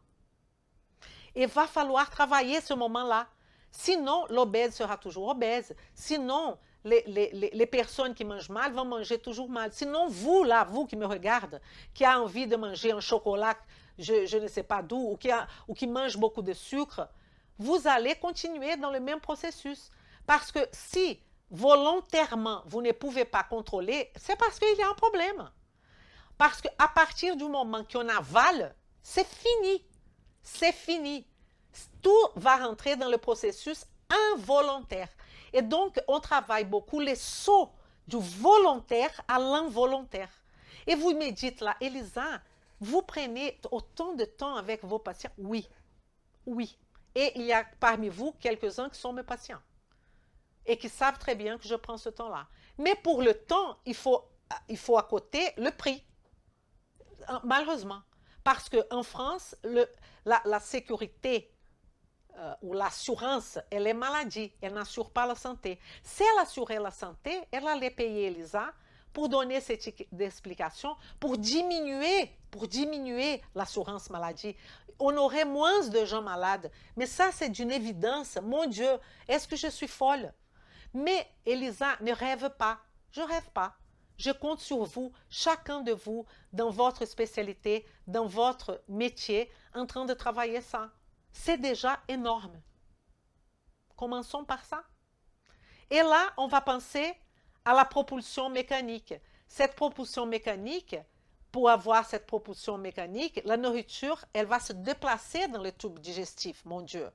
Et va falloir travailler ce moment-là. Sinon, l'obèse sera toujours obèse. Sinon, les personnes qui mangent mal vont manger toujours mal. Sinon, vous, là, vous qui me regardez, qui a envie de manger un chocolat, je ne sais pas d'où, ou qui mange beaucoup de sucre, vous allez continuer dans le même processus. Parce que si volontairement vous ne pouvez pas contrôler, c'est parce qu'il y a un problème. Parce qu'à partir du moment qu'on avale, c'est fini. C'est fini. Tout va rentrer dans le processus involontaire. Et donc, on travaille beaucoup les sauts du volontaire à l'involontaire. Et vous me dites là, Elisa, vous prenez autant de temps avec vos patients? Oui, oui. Et il y a parmi vous quelques-uns qui sont mes patients et qui savent très bien que je prends ce temps-là. Mais pour le temps, il faut à côté le prix, malheureusement. Parce qu'en France, la sécurité ou l'assurance, elle est maladie, elle n'assure pas la santé. Si elle assurait la santé, elle allait payer Elisa pour donner cette explication, pour diminuer l'assurance maladie. On aurait moins de gens malades. Mais ça, c'est d'une évidence. Mon Dieu, est-ce que je suis folle? Mais Elisa ne rêve pas. Je ne rêve pas. Je compte sur vous, chacun de vous, dans votre spécialité, dans votre métier, en train de travailler ça. C'est déjà énorme. Commençons par ça. Et là, on va penser à la propulsion mécanique. Cette propulsion mécanique, pour avoir cette propulsion mécanique, la nourriture, elle va se déplacer dans le tube digestif, mon Dieu.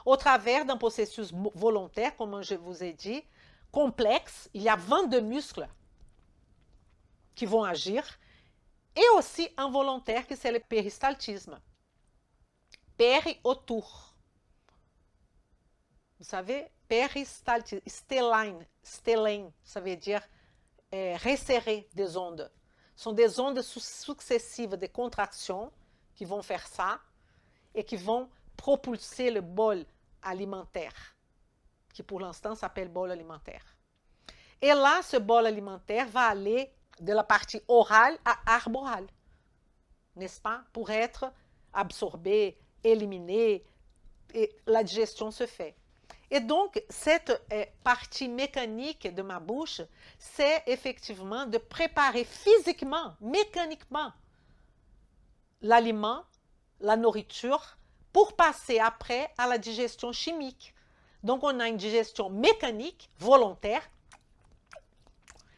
Au travers d'un processus volontaire, comme je vous ai dit, complexe, il y a 22 muscles qui vont agir, et aussi involontaire, que c'est le péristaltisme. Péri autour. Vous savez, péristaltisme, stelline, ça veut dire resserrer des ondes. Ce sont des ondes successives de contractions qui vont faire ça et qui vont propulser le bol alimentaire, qui pour l'instant s'appelle bol alimentaire. Et là, ce bol alimentaire va aller de la partie orale à arborale, n'est-ce pas? Pour être absorbé, éliminé, et la digestion se fait. Et donc, cette partie mécanique de ma bouche, c'est effectivement de préparer physiquement, mécaniquement, l'aliment, la nourriture, pour passer après à la digestion chimique. Donc, on a une digestion mécanique, volontaire.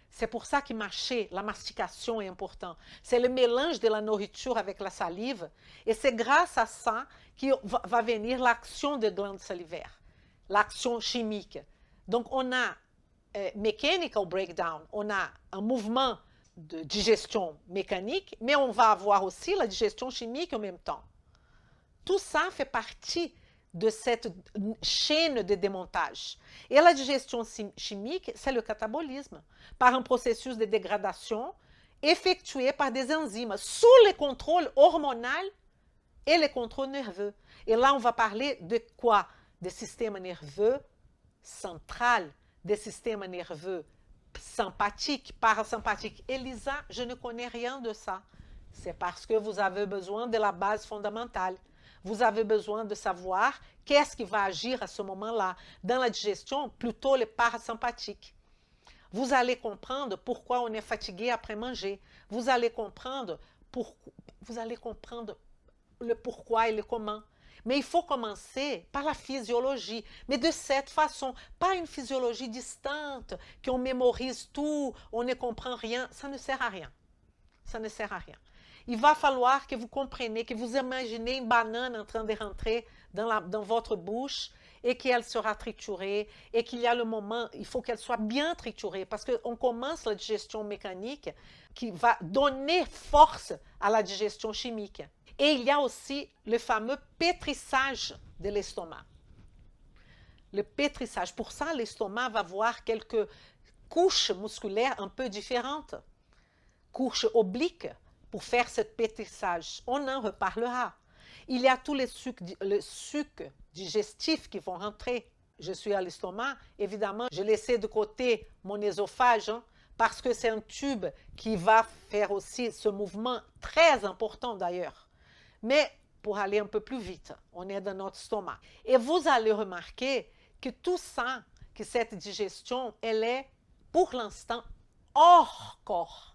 C'est pour ça que mâcher, la mastication est important. C'est le mélange de la nourriture avec la salive. Et c'est grâce à ça que va venir l'action des glandes salivaires, l'action chimique. Donc, on a mechanical breakdown, on a un mouvement de digestion mécanique, mais on va avoir aussi la digestion chimique en même temps. Tout ça fait partie de cette chaîne de démontage. Et la digestion chimique, c'est le catabolisme, par un processus de dégradation effectué par des enzymes sous le contrôle hormonal et le contrôle nerveux. Et là, on va parler de quoi? Des systèmes nerveux central, des systèmes nerveux sympathiques, parasympathiques. Elisa, je ne connais rien de ça. C'est parce que vous avez besoin de la base fondamentale. Vous avez besoin de savoir qu'est-ce qui va agir à ce moment-là. Dans la digestion, plutôt le parasympathique. Vous allez comprendre pourquoi on est fatigué après manger. Vous allez comprendre le pourquoi et le comment. Mais il faut commencer par la physiologie. Mais de cette façon, pas une physiologie distante, qu'on mémorise tout, on ne comprend rien. Ça ne sert à rien. Ça ne sert à rien. Il va falloir que vous compreniez, que vous imaginez une banane en train de rentrer dans votre bouche et qu'elle sera triturée et qu'il y a le moment, il faut qu'elle soit bien triturée parce qu'on commence la digestion mécanique qui va donner force à la digestion chimique. Et il y a aussi le fameux pétrissage de l'estomac. Le pétrissage, pour ça, l'estomac va avoir quelques couches musculaires un peu différentes, couches obliques, pour faire ce pétrissage. On en reparlera. Il y a tous les sucs digestifs qui vont rentrer. Je suis à l'estomac. Évidemment, je laissais de côté mon œsophage parce que c'est un tube qui va faire aussi ce mouvement très important d'ailleurs. Mais pour aller un peu plus vite, on est dans notre estomac. Et vous allez remarquer que tout ça, que cette digestion, elle est pour l'instant hors corps.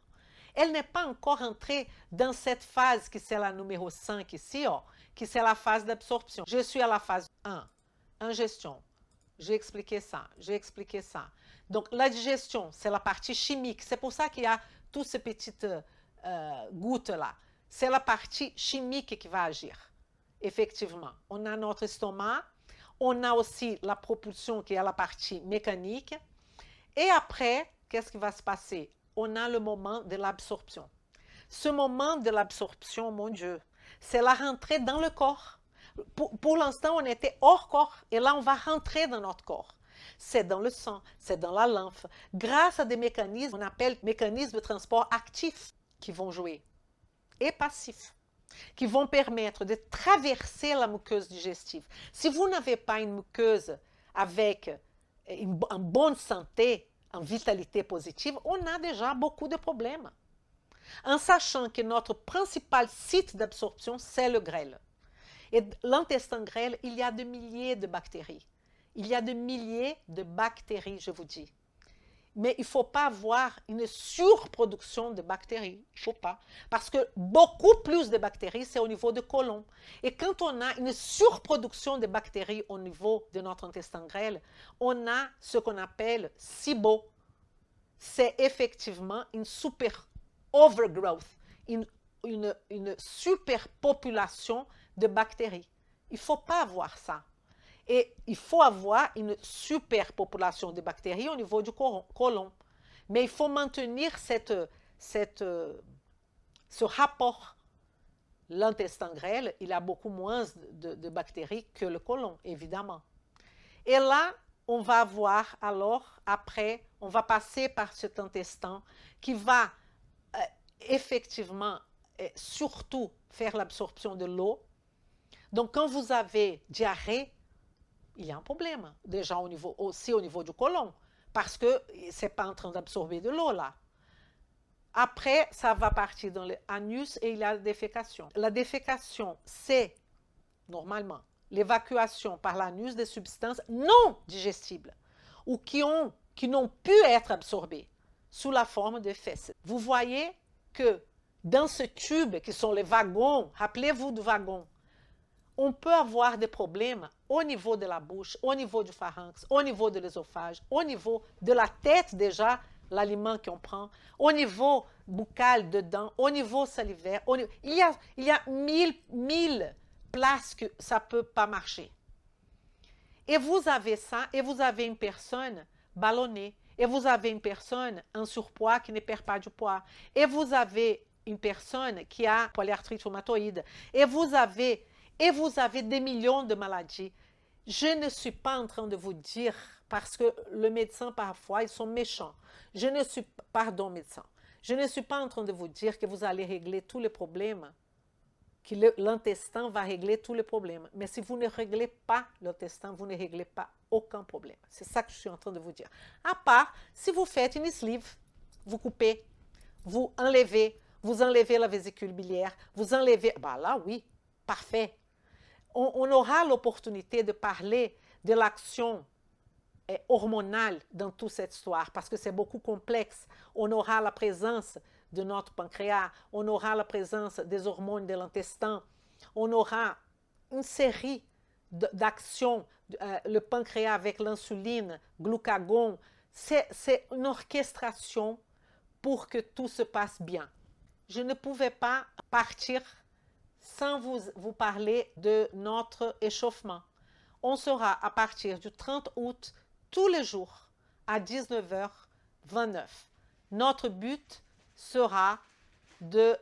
Elle n'est pas encore entrée dans cette phase qui c'est la numéro 5 ici, qui c'est la phase d'absorption. Je suis à la phase 1, ingestion. J'ai expliqué ça. Donc, la digestion, c'est la partie chimique. C'est pour ça qu'il y a toutes ces petites gouttes-là. C'est la partie chimique qui va agir. Effectivement, on a notre estomac, on a aussi la propulsion qui est la partie mécanique. Et après, qu'est-ce qui va se passer? On a le moment de l'absorption. Ce moment de l'absorption, mon Dieu, c'est la rentrée dans le corps. Pour l'instant, on était hors corps et là, on va rentrer dans notre corps. C'est dans le sang, c'est dans la lymphe, grâce à des mécanismes qu'on appelle mécanismes de transport actifs qui vont jouer et passifs. qui vont permettre de traverser la muqueuse digestive. Si vous n'avez pas une muqueuse avec une bonne santé, en vitalité positive, on a déjà beaucoup de problèmes. En sachant que notre principal site d'absorption, c'est le grêle. Et l'intestin grêle, il y a des milliers de bactéries. Il y a des milliers de bactéries, je vous dis. Mais il ne faut pas avoir une surproduction de bactéries. Il ne faut pas. Parce que beaucoup plus de bactéries, c'est au niveau du côlon. Et quand on a une surproduction de bactéries au niveau de notre intestin grêle, on a ce qu'on appelle SIBO. C'est effectivement une super overgrowth, une superpopulation de bactéries. Il ne faut pas avoir ça. Et il faut avoir une superpopulation de bactéries au niveau du côlon. Mais il faut maintenir ce rapport. L'intestin grêle, il a beaucoup moins de bactéries que le côlon, évidemment. Et là, on va avoir alors, après, on va passer par cet intestin qui va effectivement, surtout, faire l'absorption de l'eau. Donc, quand vous avez diarrhée, il y a un problème, déjà aussi au niveau du côlon, parce que ce n'est pas en train d'absorber de l'eau là. Après, ça va partir dans l'anus et il y a la défécation. La défécation, c'est, normalement, l'évacuation par l'anus des substances non digestibles ou qui n'ont pu être absorbées sous la forme de fesses. Vous voyez que dans ce tube, qui sont les wagons, rappelez-vous du wagon, on peut avoir des problèmes au niveau de la bouche, au niveau du pharynx, au niveau de l'œsophage, au niveau de la tête déjà, l'aliment qu'on prend, au niveau buccal dedans, au niveau salivaire. Il y a mille places que ça ne peut pas marcher. Et vous avez ça, et vous avez une personne ballonnée, et vous avez une personne en surpoids qui ne perd pas du poids, et vous avez une personne qui a polyarthrite rhumatoïde, et vous avez des millions de maladies. Je ne suis pas en train de vous dire, parce que le médecin, parfois, ils sont méchants. Pardon, médecin. Je ne suis pas en train de vous dire que vous allez régler tous les problèmes, que l'intestin va régler tous les problèmes. Mais si vous ne réglez pas l'intestin, vous ne réglez pas aucun problème. C'est ça que je suis en train de vous dire. À part, si vous faites une sleeve, vous coupez, vous enlevez la vésicule biliaire, vous enlevez... Bah là, oui, parfait. On aura l'opportunité de parler de l'action hormonale dans toute cette histoire, parce que c'est beaucoup complexe. On aura la présence de notre pancréas, on aura la présence des hormones de l'intestin, on aura une série d'actions, le pancréas avec l'insuline, glucagon. C'est une orchestration pour que tout se passe bien. Je ne pouvais pas partir sans vous parler de notre échauffement. On sera à partir du 30 août, tous les jours, à 19h29. Notre but sera de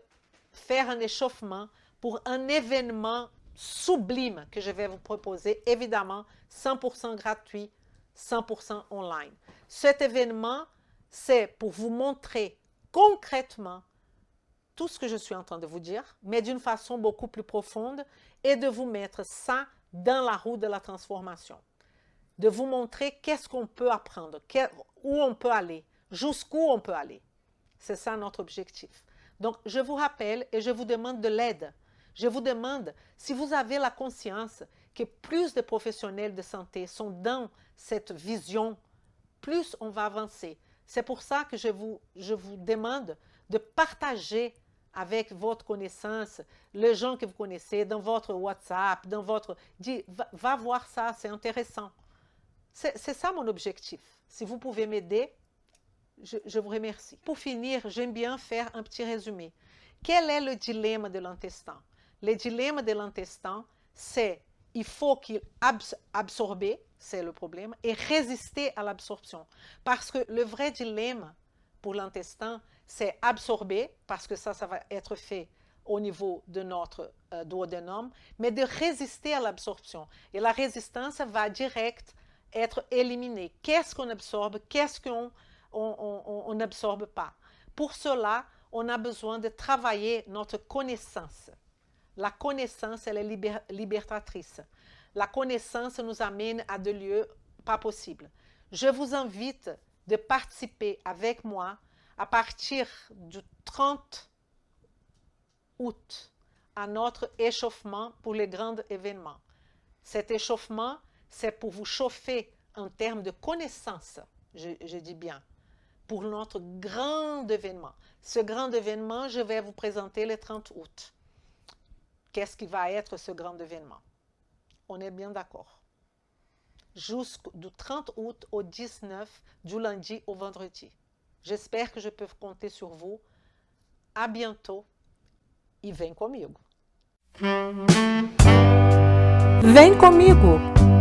faire un échauffement pour un événement sublime que je vais vous proposer, évidemment, 100% gratuit, 100% online. Cet événement, c'est pour vous montrer concrètement tout ce que je suis en train de vous dire, mais d'une façon beaucoup plus profonde, et de vous mettre ça dans la roue de la transformation. De vous montrer qu'est-ce qu'on peut apprendre, où on peut aller, jusqu'où on peut aller. C'est ça notre objectif. Donc, je vous rappelle et je vous demande de l'aide. Je vous demande, si vous avez la conscience que plus de professionnels de santé sont dans cette vision, plus on va avancer. C'est pour ça que je vous demande de partager avec votre connaissance, les gens que vous connaissez, dans votre WhatsApp, dans votre... Va voir ça, c'est intéressant. C'est ça mon objectif. Si vous pouvez m'aider, je vous remercie. Pour finir, j'aime bien faire un petit résumé. Quel est le dilemme de l'intestin? Le dilemme de l'intestin, c'est il faut qu'il absorbe, c'est le problème, et résister à l'absorption. Parce que le vrai dilemme pour l'intestin, c'est absorber, parce que ça va être fait au niveau de notre duodénum, mais de résister à l'absorption. Et la résistance va direct être éliminée. Qu'est-ce qu'on absorbe? Qu'est-ce qu'on n'absorbe pas? Pour cela, on a besoin de travailler notre connaissance. La connaissance, elle est libertatrice. La connaissance nous amène à des lieux pas possibles. Je vous invite de participer avec moi à partir du 30 août à notre échauffement pour les grands événements. Cet échauffement, c'est pour vous chauffer en termes de connaissances, je dis bien, pour notre grand événement. Ce grand événement, je vais vous présenter le 30 août. Qu'est-ce qui va être ce grand événement? On est bien d'accord. Du 30 août au 19, du lundi au vendredi. J'espère que je peux compter sur vous. À bientôt e vem comigo. Vem comigo!